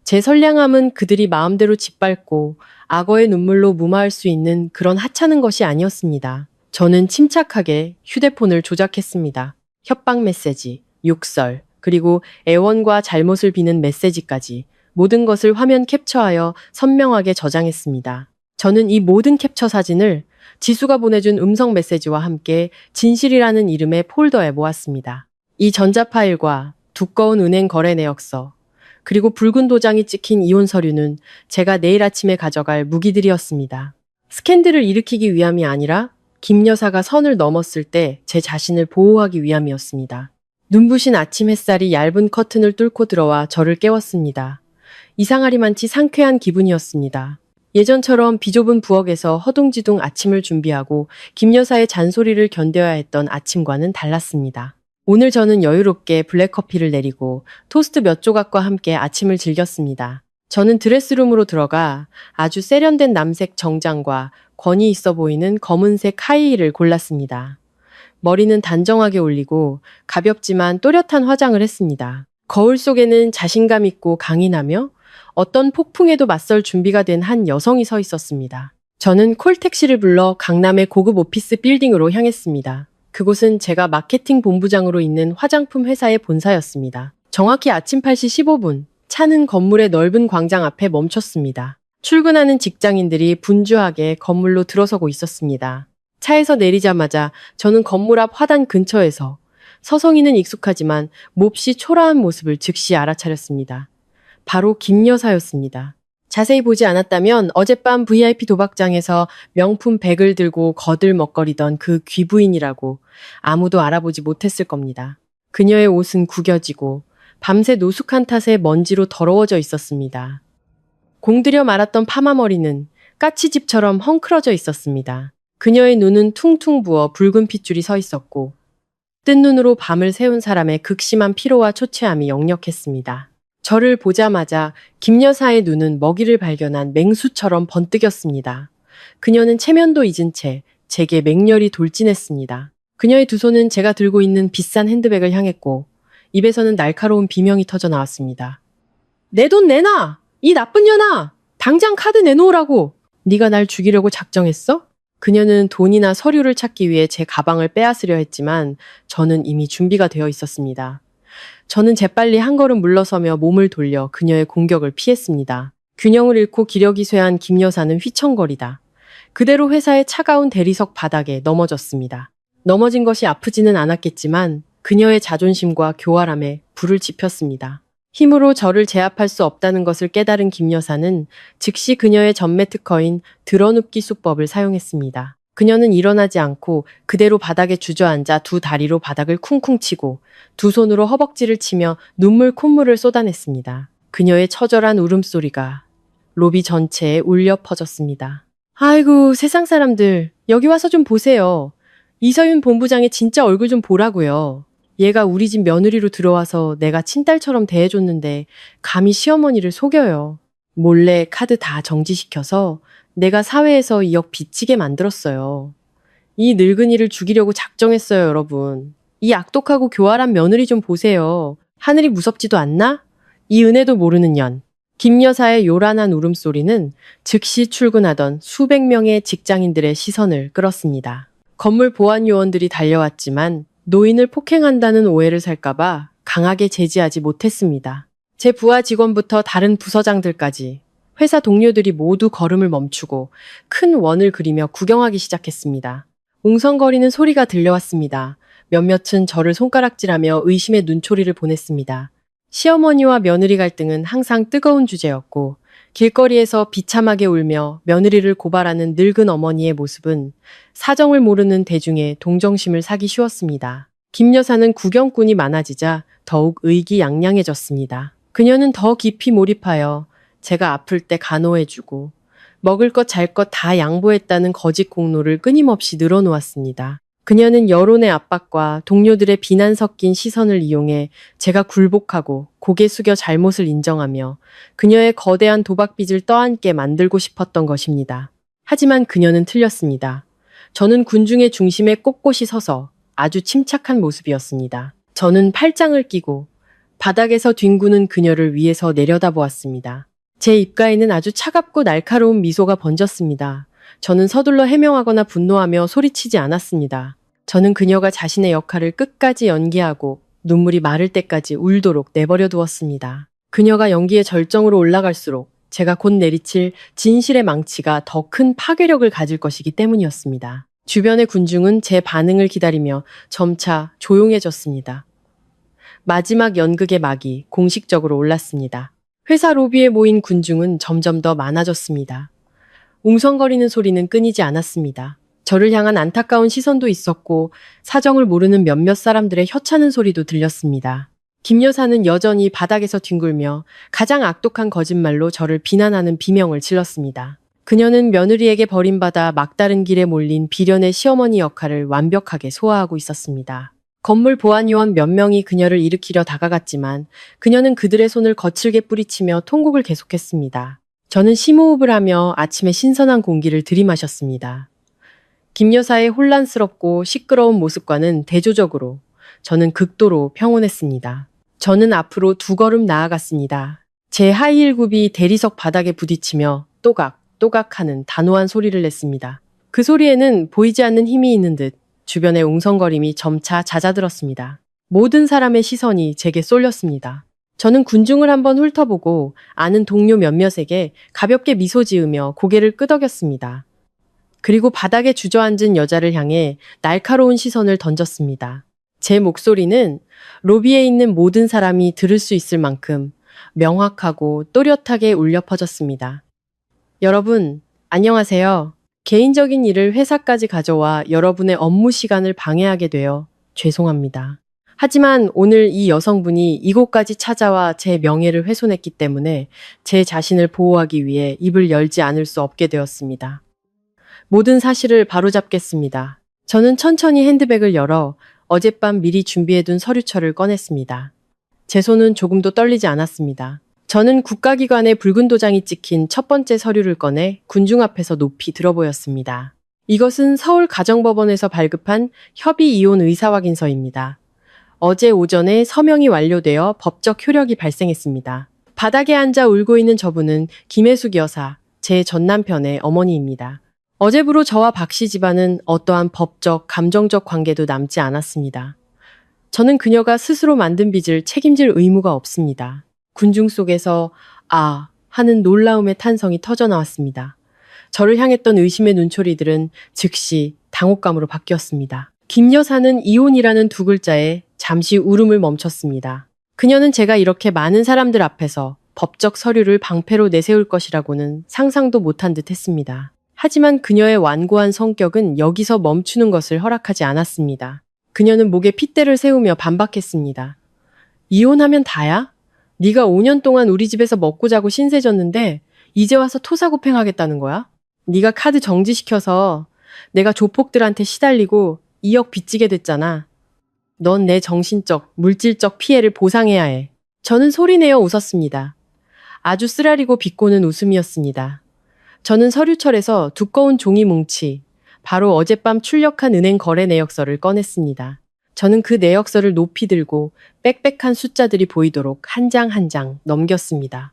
제 선량함은 그들이 마음대로 짓밟고 악어의 눈물로 무마할 수 있는 그런 하찮은 것이 아니었습니다. 저는 침착하게 휴대폰을 조작했습니다. 협박 메시지, 욕설, 그리고 애원과 잘못을 비는 메시지까지 모든 것을 화면 캡처하여 선명하게 저장했습니다. 저는 이 모든 캡처 사진을 지수가 보내준 음성 메시지와 함께 진실이라는 이름의 폴더에 모았습니다. 이 전자 파일과 두꺼운 은행 거래 내역서, 그리고 붉은 도장이 찍힌 이혼 서류는 제가 내일 아침에 가져갈 무기들이었습니다. 스캔들을 일으키기 위함이 아니라 김 여사가 선을 넘었을 때 제 자신을 보호하기 위함이었습니다. 눈부신 아침 햇살이 얇은 커튼을 뚫고 들어와 저를 깨웠습니다. 이상하리만치 상쾌한 기분이었습니다. 예전처럼 비좁은 부엌에서 허둥지둥 아침을 준비하고 김 여사의 잔소리를 견뎌야 했던 아침과는 달랐습니다. 오늘 저는 여유롭게 블랙커피를 내리고 토스트 몇 조각과 함께 아침을 즐겼습니다. 저는 드레스룸으로 들어가 아주 세련된 남색 정장과 권위 있어 보이는 검은색 하이힐을 골랐습니다. 머리는 단정하게 올리고 가볍지만 또렷한 화장을 했습니다. 거울 속에는 자신감 있고 강인하며 어떤 폭풍에도 맞설 준비가 된 한 여성이 서 있었습니다. 저는 콜택시를 불러 강남의 고급 오피스 빌딩으로 향했습니다. 그곳은 제가 마케팅 본부장으로 있는 화장품 회사의 본사였습니다. 정확히 아침 8시 15분, 차는 건물의 넓은 광장 앞에 멈췄습니다. 출근하는 직장인들이 분주하게 건물로 들어서고 있었습니다. 차에서 내리자마자 저는 건물 앞 화단 근처에서 서성이는 익숙하지만 몹시 초라한 모습을 즉시 알아차렸습니다. 바로 김 여사였습니다. 자세히 보지 않았다면 어젯밤 VIP 도박장에서 명품 백을 들고 거들먹거리던 그 귀부인이라고 아무도 알아보지 못했을 겁니다. 그녀의 옷은 구겨지고 밤새 노숙한 탓에 먼지로 더러워져 있었습니다. 공들여 말았던 파마머리는 까치집처럼 헝클어져 있었습니다. 그녀의 눈은 퉁퉁 부어 붉은 핏줄이 서 있었고 뜬 눈으로 밤을 새운 사람의 극심한 피로와 초췌함이 역력했습니다. 저를 보자마자 김 여사의 눈은 먹이를 발견한 맹수처럼 번뜩였습니다. 그녀는 체면도 잊은 채 제게 맹렬히 돌진했습니다. 그녀의 두 손은 제가 들고 있는 비싼 핸드백을 향했고 입에서는 날카로운 비명이 터져 나왔습니다. 내 돈 내놔! 이 나쁜 년아! 당장 카드 내놓으라고! 네가 날 죽이려고 작정했어? 그녀는 돈이나 서류를 찾기 위해 제 가방을 빼앗으려 했지만 저는 이미 준비가 되어 있었습니다. 저는 재빨리 한 걸음 물러서며 몸을 돌려 그녀의 공격을 피했습니다. 균형을 잃고 기력이 쇠한 김 여사는 휘청거리다 그대로 회사의 차가운 대리석 바닥에 넘어졌습니다. 넘어진 것이 아프지는 않았겠지만 그녀의 자존심과 교활함에 불을 지폈습니다. 힘으로 저를 제압할 수 없다는 것을 깨달은 김 여사는 즉시 그녀의 전매 특허인 드러눕기 수법을 사용했습니다. 그녀는 일어나지 않고 그대로 바닥에 주저앉아 두 다리로 바닥을 쿵쿵 치고 두 손으로 허벅지를 치며 눈물 콧물을 쏟아냈습니다. 그녀의 처절한 울음소리가 로비 전체에 울려 퍼졌습니다. 아이고 세상 사람들 여기 와서 좀 보세요. 이서윤 본부장의 진짜 얼굴 좀 보라고요. 얘가 우리 집 며느리로 들어와서 내가 친딸처럼 대해줬는데 감히 시어머니를 속여요. 몰래 카드 다 정지시켜서 내가 사회에서 이 역 비치게 만들었어요. 이 늙은이를 죽이려고 작정했어요, 여러분. 이 악독하고 교활한 며느리 좀 보세요. 하늘이 무섭지도 않나? 이 은혜도 모르는 년. 김 여사의 요란한 울음소리는 즉시 출근하던 수백 명의 직장인들의 시선을 끌었습니다. 건물 보안 요원들이 달려왔지만 노인을 폭행한다는 오해를 살까봐 강하게 제지하지 못했습니다. 제 부하 직원부터 다른 부서장들까지 회사 동료들이 모두 걸음을 멈추고 큰 원을 그리며 구경하기 시작했습니다. 웅성거리는 소리가 들려왔습니다. 몇몇은 저를 손가락질하며 의심의 눈초리를 보냈습니다. 시어머니와 며느리 갈등은 항상 뜨거운 주제였고 길거리에서 비참하게 울며 며느리를 고발하는 늙은 어머니의 모습은 사정을 모르는 대중의 동정심을 사기 쉬웠습니다. 김 여사는 구경꾼이 많아지자 더욱 의기양양해졌습니다. 그녀는 더 깊이 몰입하여 제가 아플 때 간호해주고 먹을 것 잘 것 다 양보했다는 거짓 공로를 끊임없이 늘어놓았습니다. 그녀는 여론의 압박과 동료들의 비난 섞인 시선을 이용해 제가 굴복하고 고개 숙여 잘못을 인정하며 그녀의 거대한 도박빚을 떠안게 만들고 싶었던 것입니다. 하지만 그녀는 틀렸습니다. 저는 군중의 중심에 꼿꼿이 서서 아주 침착한 모습이었습니다. 저는 팔짱을 끼고 바닥에서 뒹구는 그녀를 위에서 내려다보았습니다. 제 입가에는 아주 차갑고 날카로운 미소가 번졌습니다. 저는 서둘러 해명하거나 분노하며 소리치지 않았습니다. 저는 그녀가 자신의 역할을 끝까지 연기하고 눈물이 마를 때까지 울도록 내버려 두었습니다. 그녀가 연기의 절정으로 올라갈수록 제가 곧 내리칠 진실의 망치가 더 큰 파괴력을 가질 것이기 때문이었습니다. 주변의 군중은 제 반응을 기다리며 점차 조용해졌습니다. 마지막 연극의 막이 공식적으로 올랐습니다. 회사 로비에 모인 군중은 점점 더 많아졌습니다. 웅성거리는 소리는 끊이지 않았습니다. 저를 향한 안타까운 시선도 있었고 사정을 모르는 몇몇 사람들의 혀차는 소리도 들렸습니다. 김 여사는 여전히 바닥에서 뒹굴며 가장 악독한 거짓말로 저를 비난하는 비명을 질렀습니다. 그녀는 며느리에게 버림받아 막다른 길에 몰린 비련의 시어머니 역할을 완벽하게 소화하고 있었습니다. 건물 보안 요원 몇 명이 그녀를 일으키려 다가갔지만 그녀는 그들의 손을 거칠게 뿌리치며 통곡을 계속했습니다. 저는 심호흡을 하며 아침의 신선한 공기를 들이마셨습니다. 김 여사의 혼란스럽고 시끄러운 모습과는 대조적으로 저는 극도로 평온했습니다. 저는 앞으로 2걸음 나아갔습니다. 제 하이힐 굽이 대리석 바닥에 부딪히며 또각또각하는 단호한 소리를 냈습니다. 그 소리에는 보이지 않는 힘이 있는 듯 주변의 웅성거림이 점차 잦아들었습니다. 모든 사람의 시선이 제게 쏠렸습니다. 저는 군중을 한번 훑어보고 아는 동료 몇몇에게 가볍게 미소 지으며 고개를 끄덕였습니다. 그리고 바닥에 주저앉은 여자를 향해 날카로운 시선을 던졌습니다. 제 목소리는 로비에 있는 모든 사람이 들을 수 있을 만큼 명확하고 또렷하게 울려 퍼졌습니다. 여러분, 안녕하세요. 개인적인 일을 회사까지 가져와 여러분의 업무 시간을 방해하게 되어 죄송합니다. 하지만 오늘 이 여성분이 이곳까지 찾아와 제 명예를 훼손했기 때문에 제 자신을 보호하기 위해 입을 열지 않을 수 없게 되었습니다. 모든 사실을 바로잡겠습니다. 저는 천천히 핸드백을 열어 어젯밤 미리 준비해둔 서류철을 꺼냈습니다. 제 손은 조금도 떨리지 않았습니다. 저는 국가기관의 붉은 도장이 찍힌 첫 번째 서류를 꺼내 군중 앞에서 높이 들어보였습니다. 이것은 서울가정법원에서 발급한 협의 이혼 의사확인서입니다. 어제 오전에 서명이 완료되어 법적 효력이 발생했습니다. 바닥에 앉아 울고 있는 저분은 김혜숙 여사, 제 전남편의 어머니입니다. 어제부로 저와 박 씨 집안은 어떠한 법적, 감정적 관계도 남지 않았습니다. 저는 그녀가 스스로 만든 빚을 책임질 의무가 없습니다. 군중 속에서 아 하는 놀라움의 탄성이 터져나왔습니다. 저를 향했던 의심의 눈초리들은 즉시 당혹감으로 바뀌었습니다. 김 여사는 이혼이라는 2글자에 잠시 울음을 멈췄습니다. 그녀는 제가 이렇게 많은 사람들 앞에서 법적 서류를 방패로 내세울 것이라고는 상상도 못한 듯 했습니다. 하지만 그녀의 완고한 성격은 여기서 멈추는 것을 허락하지 않았습니다. 그녀는 목에 핏대를 세우며 반박했습니다. 이혼하면 다야? 네가 5년 동안 우리 집에서 먹고 자고 신세졌는데 이제 와서 토사구팽하겠다는 거야? 네가 카드 정지시켜서 내가 조폭들한테 시달리고 2억 빚지게 됐잖아. 넌 내 정신적, 물질적 피해를 보상해야 해. 저는 소리내어 웃었습니다. 아주 쓰라리고 비꼬는 웃음이었습니다. 저는 서류철에서 두꺼운 종이 뭉치, 바로 어젯밤 출력한 은행 거래 내역서를 꺼냈습니다. 저는 그 내역서를 높이 들고 빽빽한 숫자들이 보이도록 한 장 한 장 넘겼습니다.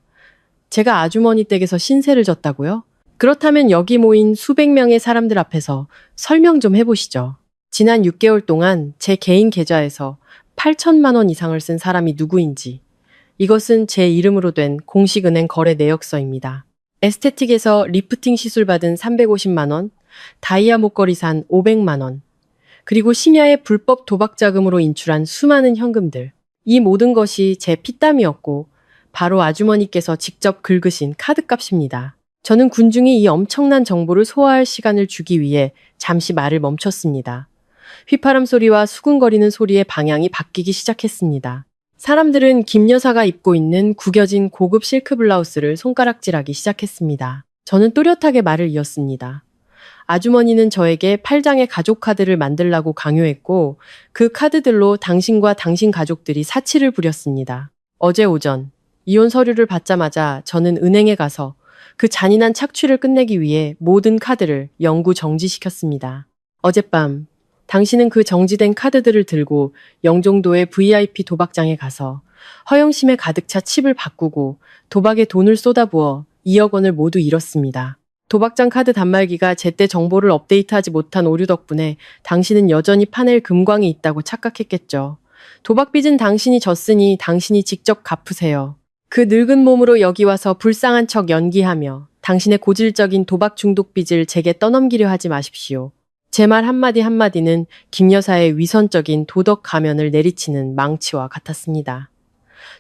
제가 아주머니 댁에서 신세를 졌다고요? 그렇다면 여기 모인 수백 명의 사람들 앞에서 설명 좀 해보시죠. 지난 6개월 동안 제 개인 계좌에서 8천만 원 이상을 쓴 사람이 누구인지. 이것은 제 이름으로 된 공식은행 거래 내역서입니다. 에스테틱에서 리프팅 시술 받은 350만 원, 다이아 목걸이 산 500만 원, 그리고 심야에 불법 도박 자금으로 인출한 수많은 현금들. 이 모든 것이 제 피땀이었고 바로 아주머니께서 직접 긁으신 카드값입니다. 저는 군중이 이 엄청난 정보를 소화할 시간을 주기 위해 잠시 말을 멈췄습니다. 휘파람 소리와 수군거리는 소리의 방향이 바뀌기 시작했습니다. 사람들은 김 여사가 입고 있는 구겨진 고급 실크 블라우스를 손가락질하기 시작했습니다. 저는 또렷하게 말을 이었습니다. 아주머니는 저에게 8장의 가족 카드를 만들라고 강요했고 그 카드들로 당신과 당신 가족들이 사치를 부렸습니다. 어제 오전 이혼 서류를 받자마자 저는 은행에 가서 그 잔인한 착취를 끝내기 위해 모든 카드를 영구 정지시켰습니다. 어젯밤 당신은 그 정지된 카드들을 들고 영종도의 VIP 도박장에 가서 허영심에 가득 차 칩을 바꾸고 도박에 돈을 쏟아부어 2억 원을 모두 잃었습니다. 도박장 카드 단말기가 제때 정보를 업데이트하지 못한 오류 덕분에 당신은 여전히 판에 금광이 있다고 착각했겠죠. 도박 빚은 당신이 졌으니 당신이 직접 갚으세요. 그 늙은 몸으로 여기 와서 불쌍한 척 연기하며 당신의 고질적인 도박 중독 빚을 제게 떠넘기려 하지 마십시오. 제 말 한마디 한마디는 김 여사의 위선적인 도덕 가면을 내리치는 망치와 같았습니다.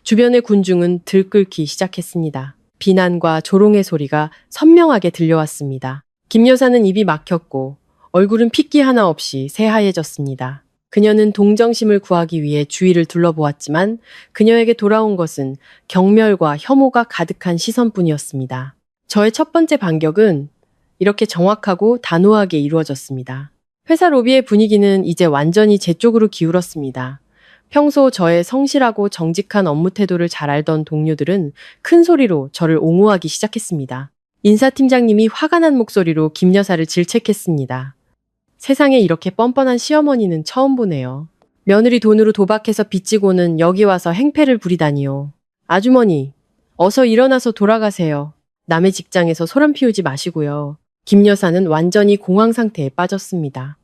주변의 군중은 들끓기 시작했습니다. 비난과 조롱의 소리가 선명하게 들려왔습니다. 김 여사는 입이 막혔고 얼굴은 핏기 하나 없이 새하얘졌습니다. 그녀는 동정심을 구하기 위해 주위를 둘러보았지만 그녀에게 돌아온 것은 경멸과 혐오가 가득한 시선뿐이었습니다. 저의 첫 번째 반격은 이렇게 정확하고 단호하게 이루어졌습니다. 회사 로비의 분위기는 이제 완전히 제 쪽으로 기울었습니다. 평소 저의 성실하고 정직한 업무 태도를 잘 알던 동료들은 큰 소리로 저를 옹호하기 시작했습니다. 인사팀장님이 화가 난 목소리로 김 여사를 질책했습니다. 세상에 이렇게 뻔뻔한 시어머니는 처음 보네요. 며느리 돈으로 도박해서 빚지고는 여기 와서 행패를 부리다니요. 아주머니, 어서 일어나서 돌아가세요. 남의 직장에서 소란 피우지 마시고요. 김 여사는 완전히 공황 상태에 빠졌습니다.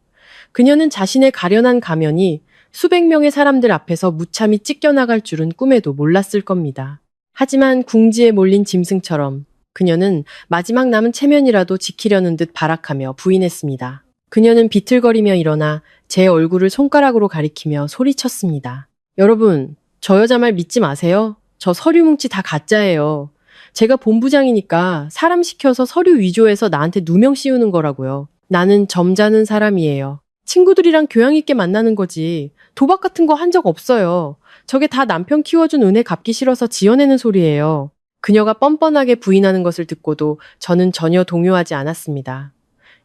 그녀는 자신의 가련한 가면이 수백 명의 사람들 앞에서 무참히 찢겨나갈 줄은 꿈에도 몰랐을 겁니다. 하지만 궁지에 몰린 짐승처럼 그녀는 마지막 남은 체면이라도 지키려는 듯 발악하며 부인했습니다. 그녀는 비틀거리며 일어나 제 얼굴을 손가락으로 가리키며 소리쳤습니다. 여러분, 저 여자 말 믿지 마세요. 저 서류 뭉치 다 가짜예요. 제가 본부장이니까 사람 시켜서 서류 위조해서 나한테 누명 씌우는 거라고요. 나는 점잖은 사람이에요. 친구들이랑 교양 있게 만나는 거지. 도박 같은 거 한 적 없어요. 저게 다 남편 키워준 은혜 갚기 싫어서 지어내는 소리예요. 그녀가 뻔뻔하게 부인하는 것을 듣고도 저는 전혀 동요하지 않았습니다.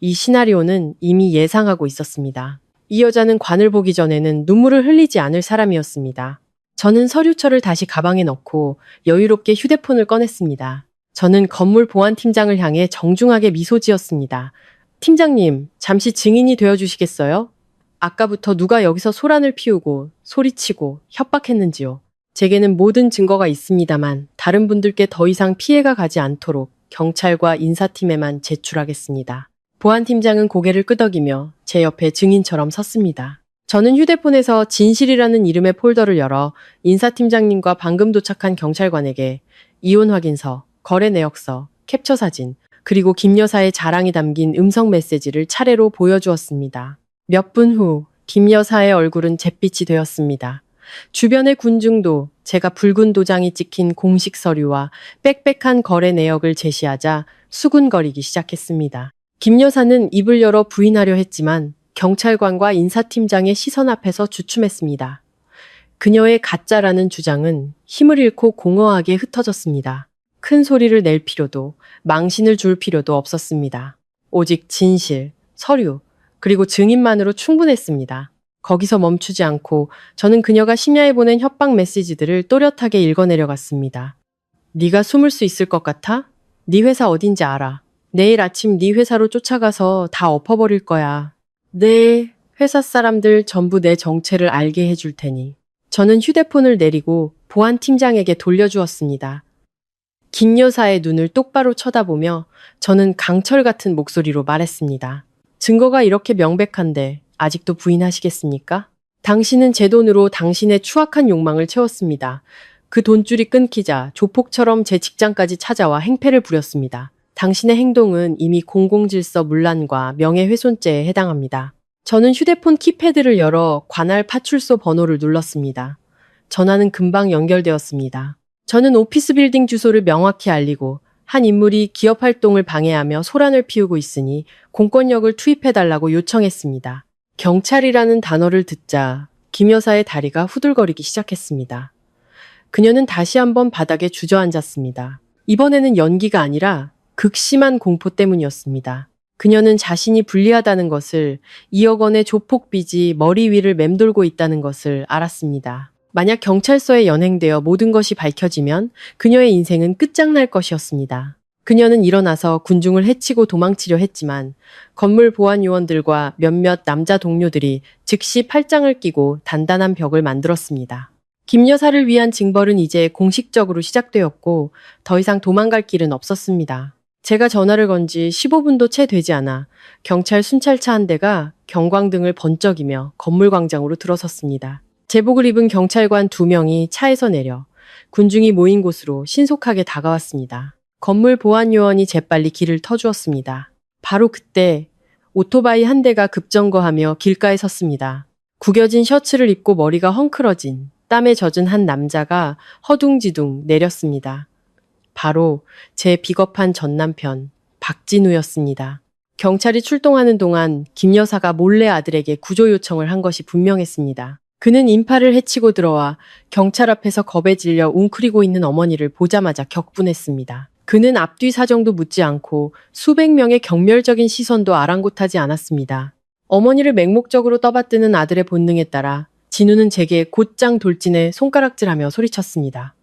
이 시나리오는 이미 예상하고 있었습니다. 이 여자는 관을 보기 전에는 눈물을 흘리지 않을 사람이었습니다. 저는 서류철을 다시 가방에 넣고 여유롭게 휴대폰을 꺼냈습니다. 저는 건물 보안팀장을 향해 정중하게 미소 지었습니다. 팀장님, 잠시 증인이 되어주시겠어요? 아까부터 누가 여기서 소란을 피우고 소리치고 협박했는지요. 제게는 모든 증거가 있습니다만 다른 분들께 더 이상 피해가 가지 않도록 경찰과 인사팀에만 제출하겠습니다. 보안팀장은 고개를 끄덕이며 제 옆에 증인처럼 섰습니다. 저는 휴대폰에서 진실이라는 이름의 폴더를 열어 인사팀장님과 방금 도착한 경찰관에게 이혼 확인서, 거래 내역서, 캡처 사진, 그리고 김 여사의 자랑이 담긴 음성 메시지를 차례로 보여주었습니다. 몇 분 후 김 여사의 얼굴은 잿빛이 되었습니다. 주변의 군중도 제가 붉은 도장이 찍힌 공식 서류와 빽빽한 거래 내역을 제시하자 수군거리기 시작했습니다. 김 여사는 입을 열어 부인하려 했지만 경찰관과 인사팀장의 시선 앞에서 주춤했습니다. 그녀의 가짜라는 주장은 힘을 잃고 공허하게 흩어졌습니다. 큰 소리를 낼 필요도 망신을 줄 필요도 없었습니다. 오직 진실, 서류, 그리고 증인만으로 충분했습니다. 거기서 멈추지 않고 저는 그녀가 심야에 보낸 협박 메시지들을 또렷하게 읽어내려갔습니다. 네가 숨을 수 있을 것 같아? 네 회사 어딘지 알아. 내일 아침 네 회사로 쫓아가서 다 엎어버릴 거야. 네, 회사 사람들 전부 내 정체를 알게 해줄 테니. 저는 휴대폰을 내리고 보안팀장에게 돌려주었습니다. 김 여사의 눈을 똑바로 쳐다보며 저는 강철 같은 목소리로 말했습니다. 증거가 이렇게 명백한데 아직도 부인하시겠습니까? 당신은 제 돈으로 당신의 추악한 욕망을 채웠습니다. 그 돈줄이 끊기자 조폭처럼 제 직장까지 찾아와 행패를 부렸습니다. 당신의 행동은 이미 공공질서 문란과 명예훼손죄에 해당합니다. 저는 휴대폰 키패드를 열어 관할 파출소 번호를 눌렀습니다. 전화는 금방 연결되었습니다. 저는 오피스 빌딩 주소를 명확히 알리고 한 인물이 기업 활동을 방해하며 소란을 피우고 있으니 공권력을 투입해달라고 요청했습니다. 경찰이라는 단어를 듣자 김 여사의 다리가 후들거리기 시작했습니다. 그녀는 다시 한번 바닥에 주저앉았습니다. 이번에는 연기가 아니라 극심한 공포 때문이었습니다. 그녀는 자신이 불리하다는 것을 2억 원의 조폭 빚이 머리 위를 맴돌고 있다는 것을 알았습니다. 만약 경찰서에 연행되어 모든 것이 밝혀지면 그녀의 인생은 끝장날 것이었습니다. 그녀는 일어나서 군중을 해치고 도망치려 했지만 건물 보안 요원들과 몇몇 남자 동료들이 즉시 팔짱을 끼고 단단한 벽을 만들었습니다. 김 여사를 위한 징벌은 이제 공식적으로 시작되었고 더 이상 도망갈 길은 없었습니다. 제가 전화를 건 지 15분도 채 되지 않아 경찰 순찰차 한 대가 경광등을 번쩍이며 건물 광장으로 들어섰습니다. 제복을 입은 경찰관 2명이 차에서 내려 군중이 모인 곳으로 신속하게 다가왔습니다. 건물 보안 요원이 재빨리 길을 터주었습니다. 바로 그때 오토바이 한 대가 급정거하며 길가에 섰습니다. 구겨진 셔츠를 입고 머리가 헝클어진 땀에 젖은 한 남자가 허둥지둥 내렸습니다. 바로 제 비겁한 전남편 박진우였습니다. 경찰이 출동하는 동안 김 여사가 몰래 아들에게 구조 요청을 한 것이 분명했습니다. 그는 인파를 해치고 들어와 경찰 앞에서 겁에 질려 웅크리고 있는 어머니를 보자마자 격분했습니다. 그는 앞뒤 사정도 묻지 않고 수백 명의 경멸적인 시선도 아랑곳하지 않았습니다. 어머니를 맹목적으로 떠받드는 아들의 본능에 따라 진우는 제게 곧장 돌진해 손가락질하며 소리쳤습니다.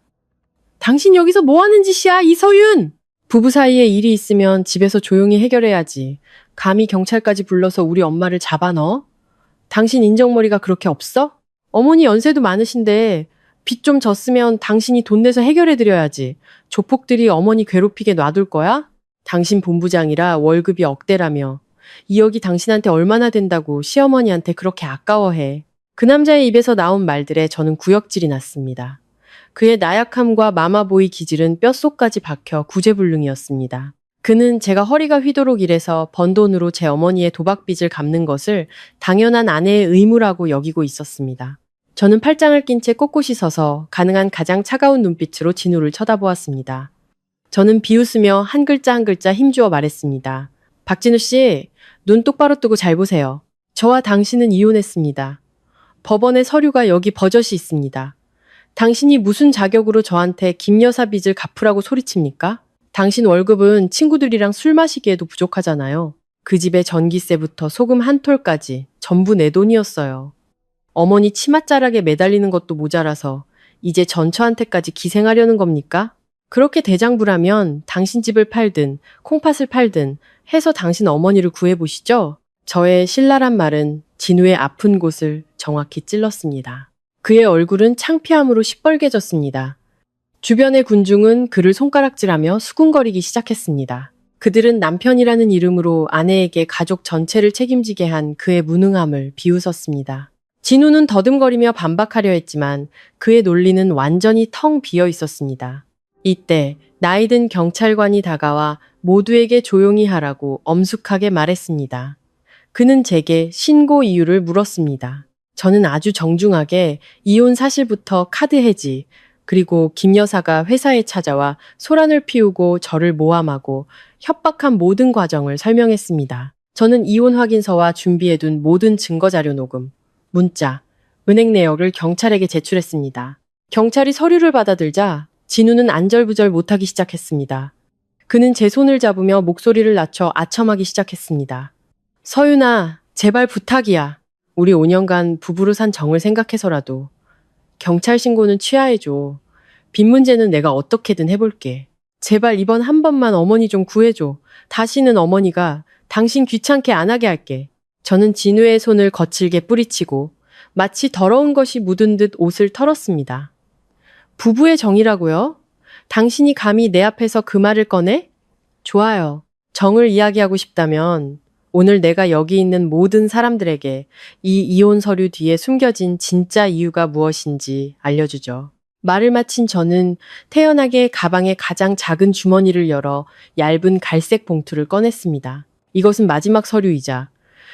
당신 여기서 뭐 하는 짓이야, 이서윤! 부부 사이에 일이 있으면 집에서 조용히 해결해야지. 감히 경찰까지 불러서 우리 엄마를 잡아넣어? 당신 인정머리가 그렇게 없어? 어머니 연세도 많으신데 빚 좀 졌으면 당신이 돈 내서 해결해드려야지. 조폭들이 어머니 괴롭히게 놔둘 거야? 당신 본부장이라 월급이 억대라며 2억이 당신한테 얼마나 된다고 시어머니한테 그렇게 아까워해. 그 남자의 입에서 나온 말들에 저는 구역질이 났습니다. 그의 나약함과 마마보이 기질은 뼛속까지 박혀 구제불능이었습니다. 그는 제가 허리가 휘도록 일해서 번 돈으로 제 어머니의 도박빚을 갚는 것을 당연한 아내의 의무라고 여기고 있었습니다. 저는 팔짱을 낀 채 꼿꼿이 서서 가능한 가장 차가운 눈빛으로 진우를 쳐다보았습니다. 저는 비웃으며 한 글자 한 글자 힘주어 말했습니다. 박진우 씨, 눈 똑바로 뜨고 잘 보세요. 저와 당신은 이혼했습니다. 법원의 서류가 여기 버젓이 있습니다. 당신이 무슨 자격으로 저한테 김 여사 빚을 갚으라고 소리칩니까? 당신 월급은 친구들이랑 술 마시기에도 부족하잖아요. 그 집의 전기세부터 소금 한 톨까지 전부 내 돈이었어요. 어머니 치맛자락에 매달리는 것도 모자라서 이제 전처한테까지 기생하려는 겁니까? 그렇게 대장부라면 당신 집을 팔든 콩팥을 팔든 해서 당신 어머니를 구해보시죠. 저의 신랄한 말은 진우의 아픈 곳을 정확히 찔렀습니다. 그의 얼굴은 창피함으로 시뻘개졌습니다. 주변의 군중은 그를 손가락질하며 수군거리기 시작했습니다. 그들은 남편이라는 이름으로 아내에게 가족 전체를 책임지게 한 그의 무능함을 비웃었습니다. 진우는 더듬거리며 반박하려 했지만 그의 논리는 완전히 텅 비어 있었습니다. 이때 나이든 경찰관이 다가와 모두에게 조용히 하라고 엄숙하게 말했습니다. 그는 제게 신고 이유를 물었습니다. 저는 아주 정중하게 이혼 사실부터 카드 해지, 그리고 김 여사가 회사에 찾아와 소란을 피우고 저를 모함하고 협박한 모든 과정을 설명했습니다. 저는 이혼 확인서와 준비해둔 모든 증거자료 녹음, 문자, 은행 내역을 경찰에게 제출했습니다. 경찰이 서류를 받아들자 진우는 안절부절 못하기 시작했습니다. 그는 제 손을 잡으며 목소리를 낮춰 아첨하기 시작했습니다. 서윤아, 제발 부탁이야. 우리 5년간 부부로 산 정을 생각해서라도 경찰 신고는 취하해줘. 빚 문제는 내가 어떻게든 해볼게. 제발 이번 한 번만 어머니 좀 구해줘. 다시는 어머니가 당신 귀찮게 안 하게 할게. 저는 진우의 손을 거칠게 뿌리치고 마치 더러운 것이 묻은 듯 옷을 털었습니다. 부부의 정이라고요? 당신이 감히 내 앞에서 그 말을 꺼내? 좋아요. 정을 이야기하고 싶다면 오늘 내가 여기 있는 모든 사람들에게 이 이혼 서류 뒤에 숨겨진 진짜 이유가 무엇인지 알려주죠. 말을 마친 저는 태연하게 가방의 가장 작은 주머니를 열어 얇은 갈색 봉투를 꺼냈습니다. 이것은 마지막 서류이자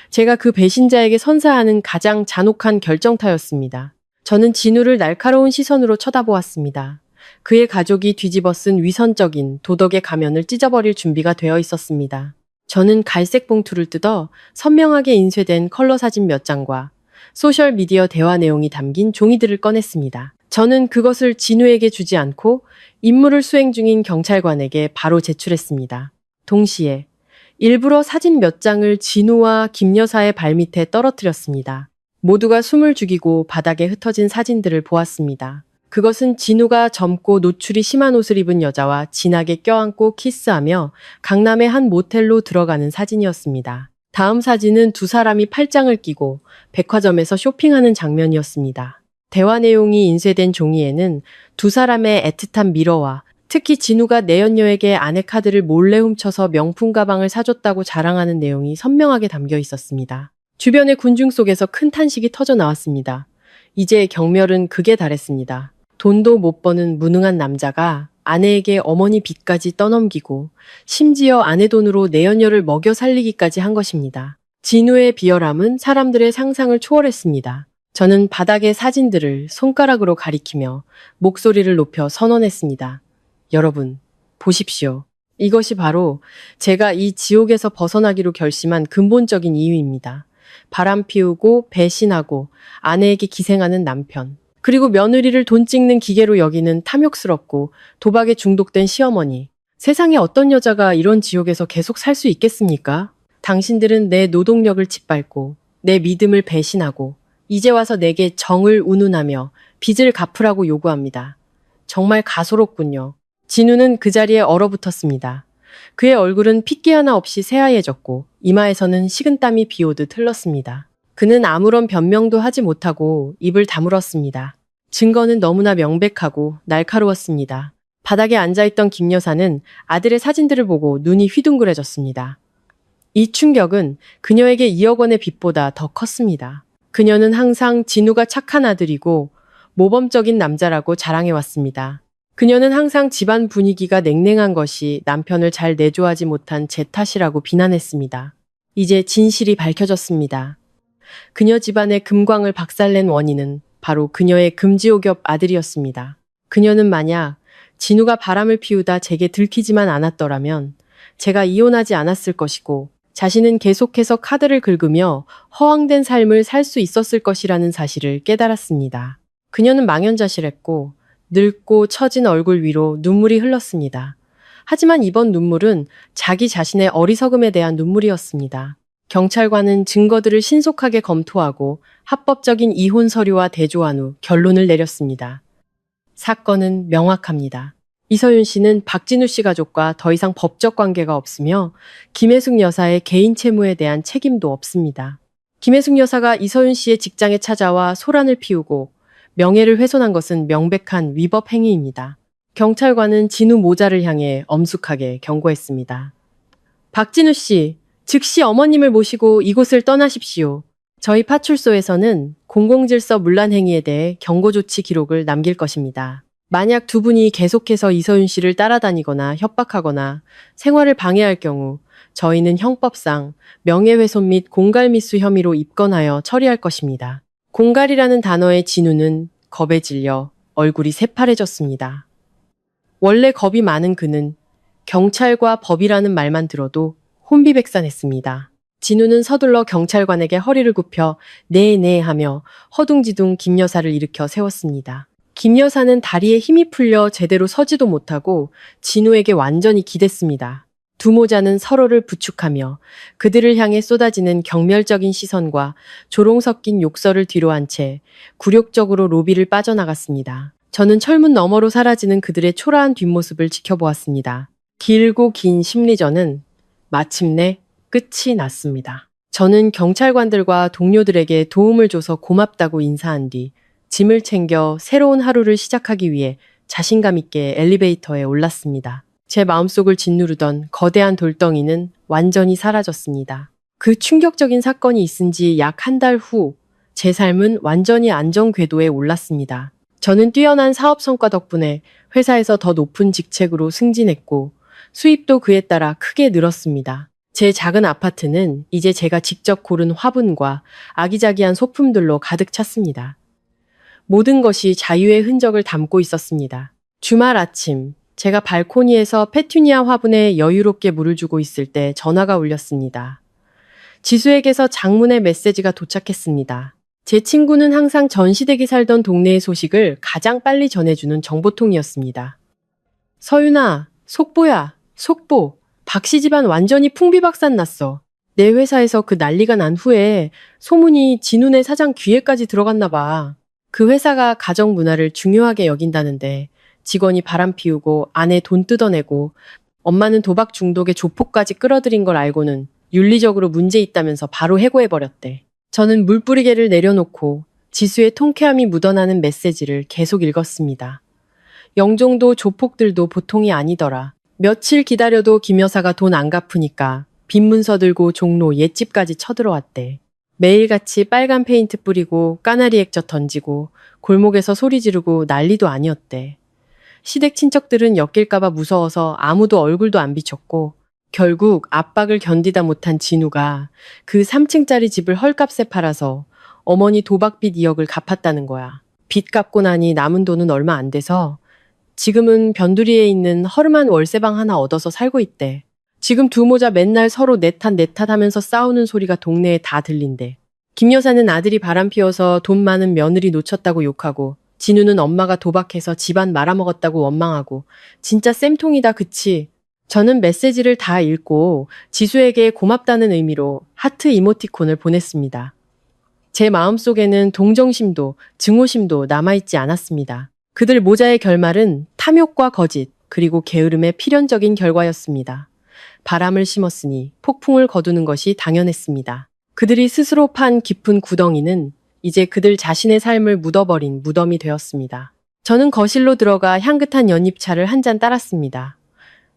제가 그 배신자에게 선사하는 가장 잔혹한 결정타였습니다. 저는 진우를 날카로운 시선으로 쳐다보았습니다. 그의 가족이 뒤집어 쓴 위선적인 도덕의 가면을 찢어버릴 준비가 되어 있었습니다. 저는 갈색 봉투를 뜯어 선명하게 인쇄된 컬러 사진 몇 장과 소셜미디어 대화 내용이 담긴 종이들을 꺼냈습니다. 저는 그것을 진우에게 주지 않고 임무를 수행 중인 경찰관에게 바로 제출했습니다. 동시에 일부러 사진 몇 장을 진우와 김 여사의 발밑에 떨어뜨렸습니다. 모두가 숨을 죽이고 바닥에 흩어진 사진들을 보았습니다. 그것은 진우가 젊고 노출이 심한 옷을 입은 여자와 진하게 껴안고 키스하며 강남의 한 모텔로 들어가는 사진이었습니다. 다음 사진은 두 사람이 팔짱을 끼고 백화점에서 쇼핑하는 장면이었습니다. 대화 내용이 인쇄된 종이에는 두 사람의 애틋한 미러와 특히 진우가 내연녀에게 아내 카드를 몰래 훔쳐서 명품 가방을 사줬다고 자랑하는 내용이 선명하게 담겨 있었습니다. 주변의 군중 속에서 큰 탄식이 터져 나왔습니다. 이제 경멸은 극에 달했습니다. 돈도 못 버는 무능한 남자가 아내에게 어머니 빚까지 떠넘기고 심지어 아내 돈으로 내연녀를 먹여 살리기까지 한 것입니다. 진우의 비열함은 사람들의 상상을 초월했습니다. 저는 바닥의 사진들을 손가락으로 가리키며 목소리를 높여 선언했습니다. 여러분, 보십시오. 이것이 바로 제가 이 지옥에서 벗어나기로 결심한 근본적인 이유입니다. 바람 피우고 배신하고 아내에게 기생하는 남편, 그리고 며느리를 돈 찍는 기계로 여기는 탐욕스럽고 도박에 중독된 시어머니. 세상에 어떤 여자가 이런 지옥에서 계속 살 수 있겠습니까? 당신들은 내 노동력을 짓밟고 내 믿음을 배신하고 이제 와서 내게 정을 운운하며 빚을 갚으라고 요구합니다. 정말 가소롭군요. 진우는 그 자리에 얼어붙었습니다. 그의 얼굴은 핏기 하나 없이 새하얘졌고 이마에서는 식은땀이 비오듯 흘렀습니다. 그는 아무런 변명도 하지 못하고 입을 다물었습니다. 증거는 너무나 명백하고 날카로웠습니다. 바닥에 앉아있던 김 여사는 아들의 사진들을 보고 눈이 휘둥그레졌습니다. 이 충격은 그녀에게 2억 원의 빚보다 더 컸습니다. 그녀는 항상 진우가 착한 아들이고 모범적인 남자라고 자랑해왔습니다. 그녀는 항상 집안 분위기가 냉랭한 것이 남편을 잘 내조하지 못한 제 탓이라고 비난했습니다. 이제 진실이 밝혀졌습니다. 그녀 집안의 금광을 박살낸 원인은 바로 그녀의 금지옥엽 아들이었습니다. 그녀는 만약 진우가 바람을 피우다 제게 들키지만 않았더라면 제가 이혼하지 않았을 것이고 자신은 계속해서 카드를 긁으며 허황된 삶을 살 수 있었을 것이라는 사실을 깨달았습니다. 그녀는 망연자실했고 늙고 처진 얼굴 위로 눈물이 흘렀습니다. 하지만 이번 눈물은 자기 자신의 어리석음에 대한 눈물이었습니다. 경찰관은 증거들을 신속하게 검토하고 합법적인 이혼 서류와 대조한 후 결론을 내렸습니다. 사건은 명확합니다. 이서윤 씨는 박진우 씨 가족과 더 이상 법적 관계가 없으며 김혜숙 여사의 개인 채무에 대한 책임도 없습니다. 김혜숙 여사가 이서윤 씨의 직장에 찾아와 소란을 피우고 명예를 훼손한 것은 명백한 위법 행위입니다. 경찰관은 진우 모자를 향해 엄숙하게 경고했습니다. 박진우 씨, 즉시 어머님을 모시고 이곳을 떠나십시오. 저희 파출소에서는 공공질서 문란 행위에 대해 경고 조치 기록을 남길 것입니다. 만약 두 분이 계속해서 이서윤 씨를 따라다니거나 협박하거나 생활을 방해할 경우 저희는 형법상 명예훼손 및 공갈미수 혐의로 입건하여 처리할 것입니다. 공갈이라는 단어의 진우는 겁에 질려 얼굴이 새파래졌습니다. 원래 겁이 많은 그는 경찰과 법이라는 말만 들어도 혼비백산했습니다. 진우는 서둘러 경찰관에게 허리를 굽혀 네네 하며 허둥지둥 김 여사를 일으켜 세웠습니다. 김 여사는 다리에 힘이 풀려 제대로 서지도 못하고 진우에게 완전히 기댔습니다. 두 모자는 서로를 부축하며 그들을 향해 쏟아지는 경멸적인 시선과 조롱 섞인 욕설을 뒤로한 채 굴욕적으로 로비를 빠져나갔습니다. 저는 철문 너머로 사라지는 그들의 초라한 뒷모습을 지켜보았습니다. 길고 긴 심리전은 마침내 끝이 났습니다. 저는 경찰관들과 동료들에게 도움을 줘서 고맙다고 인사한 뒤 짐을 챙겨 새로운 하루를 시작하기 위해 자신감 있게 엘리베이터에 올랐습니다. 제 마음속을 짓누르던 거대한 돌덩이는 완전히 사라졌습니다. 그 충격적인 사건이 있은 지 약 한 달 후 제 삶은 완전히 안정 궤도에 올랐습니다. 저는 뛰어난 사업 성과 덕분에 회사에서 더 높은 직책으로 승진했고 수입도 그에 따라 크게 늘었습니다. 제 작은 아파트는 이제 제가 직접 고른 화분과 아기자기한 소품들로 가득 찼습니다. 모든 것이 자유의 흔적을 담고 있었습니다. 주말 아침, 제가 발코니에서 페투니아 화분에 여유롭게 물을 주고 있을 때 전화가 울렸습니다. 지수에게서 장문의 메시지가 도착했습니다. 제 친구는 항상 전시댁이 살던 동네의 소식을 가장 빨리 전해주는 정보통이었습니다. 서윤아, 속보야, 속보. 박씨 집안 완전히 풍비박산 났어. 내 회사에서 그 난리가 난 후에 소문이 진우네 사장 귀에까지 들어갔나 봐. 그 회사가 가정 문화를 중요하게 여긴다는데 직원이 바람 피우고 아내 돈 뜯어내고 엄마는 도박 중독에 조폭까지 끌어들인 걸 알고는 윤리적으로 문제 있다면서 바로 해고해버렸대. 저는 물뿌리개를 내려놓고 지수의 통쾌함이 묻어나는 메시지를 계속 읽었습니다. 영종도 조폭들도 보통이 아니더라. 며칠 기다려도 김 여사가 돈 안 갚으니까 빈 문서 들고 종로 옛집까지 쳐들어왔대. 매일같이 빨간 페인트 뿌리고 까나리 액젓 던지고 골목에서 소리 지르고 난리도 아니었대. 시댁 친척들은 엮일까봐 무서워서 아무도 얼굴도 안 비쳤고 결국 압박을 견디다 못한 진우가 그 3층짜리 집을 헐값에 팔아서 어머니 도박빚 2억을 갚았다는 거야. 빚 갚고 나니 남은 돈은 얼마 안 돼서 지금은 변두리에 있는 허름한 월세방 하나 얻어서 살고 있대. 지금 두 모자 맨날 서로 내 탓 하면서 싸우는 소리가 동네에 다 들린대. 김 여사는 아들이 바람 피워서 돈 많은 며느리 놓쳤다고 욕하고 진우는 엄마가 도박해서 집안 말아먹었다고 원망하고 진짜 쌤통이다 그치? 저는 메시지를 다 읽고 지수에게 고맙다는 의미로 하트 이모티콘을 보냈습니다. 제 마음속에는 동정심도 증오심도 남아있지 않았습니다. 그들 모자의 결말은 탐욕과 거짓 그리고 게으름의 필연적인 결과였습니다. 바람을 심었으니 폭풍을 거두는 것이 당연했습니다. 그들이 스스로 판 깊은 구덩이는 이제 그들 자신의 삶을 묻어버린 무덤이 되었습니다. 저는 거실로 들어가 향긋한 연잎차를 한 잔 따랐습니다.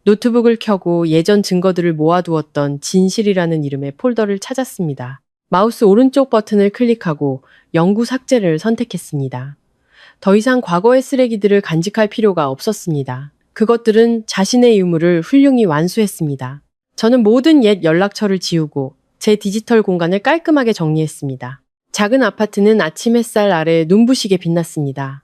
노트북을 켜고 예전 증거들을 모아두었던 진실이라는 이름의 폴더를 찾았습니다. 마우스 오른쪽 버튼을 클릭하고 영구 삭제를 선택했습니다. 더 이상 과거의 쓰레기들을 간직할 필요가 없었습니다. 그것들은 자신의 유무를 훌륭히 완수했습니다. 저는 모든 옛 연락처를 지우고 제 디지털 공간을 깔끔하게 정리했습니다. 작은 아파트는 아침 햇살 아래 눈부시게 빛났습니다.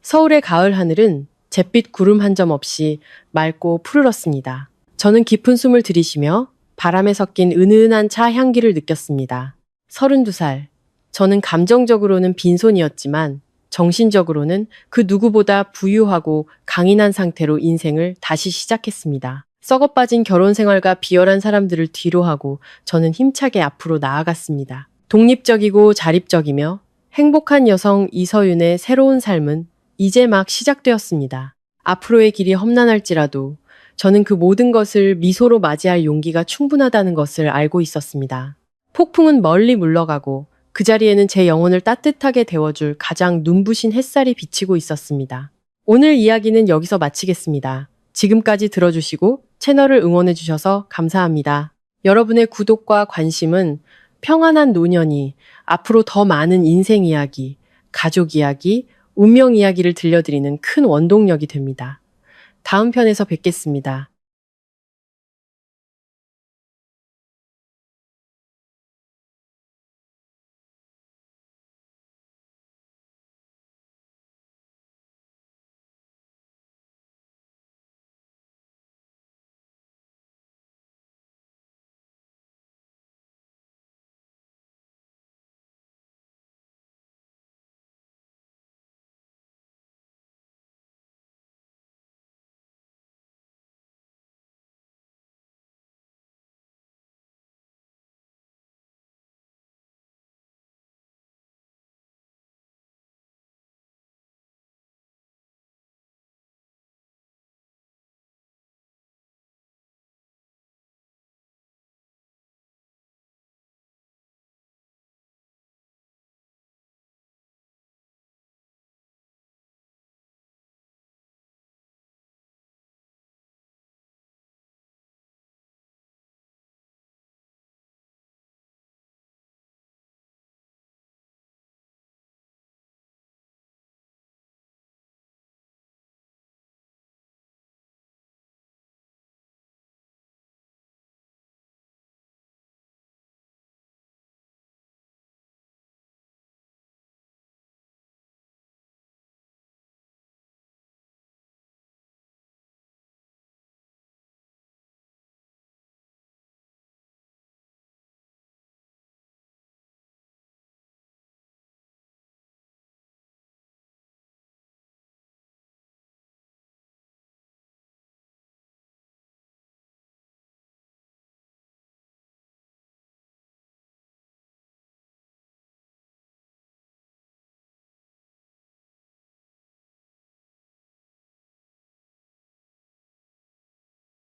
서울의 가을 하늘은 잿빛 구름 한 점 없이 맑고 푸르렀습니다. 저는 깊은 숨을 들이쉬며 바람에 섞인 은은한 차 향기를 느꼈습니다. 32살. 저는 감정적으로는 빈손이었지만 정신적으로는 그 누구보다 부유하고 강인한 상태로 인생을 다시 시작했습니다. 썩어빠진 결혼 생활과 비열한 사람들을 뒤로하고 저는 힘차게 앞으로 나아갔습니다. 독립적이고 자립적이며 행복한 여성 이서윤의 새로운 삶은 이제 막 시작되었습니다. 앞으로의 길이 험난할지라도 저는 그 모든 것을 미소로 맞이할 용기가 충분하다는 것을 알고 있었습니다. 폭풍은 멀리 물러가고 그 자리에는 제 영혼을 따뜻하게 데워줄 가장 눈부신 햇살이 비치고 있었습니다. 오늘 이야기는 여기서 마치겠습니다. 지금까지 들어주시고 채널을 응원해주셔서 감사합니다. 여러분의 구독과 관심은 평안한 노년이 앞으로 더 많은 인생 이야기, 가족 이야기, 운명 이야기를 들려드리는 큰 원동력이 됩니다. 다음 편에서 뵙겠습니다.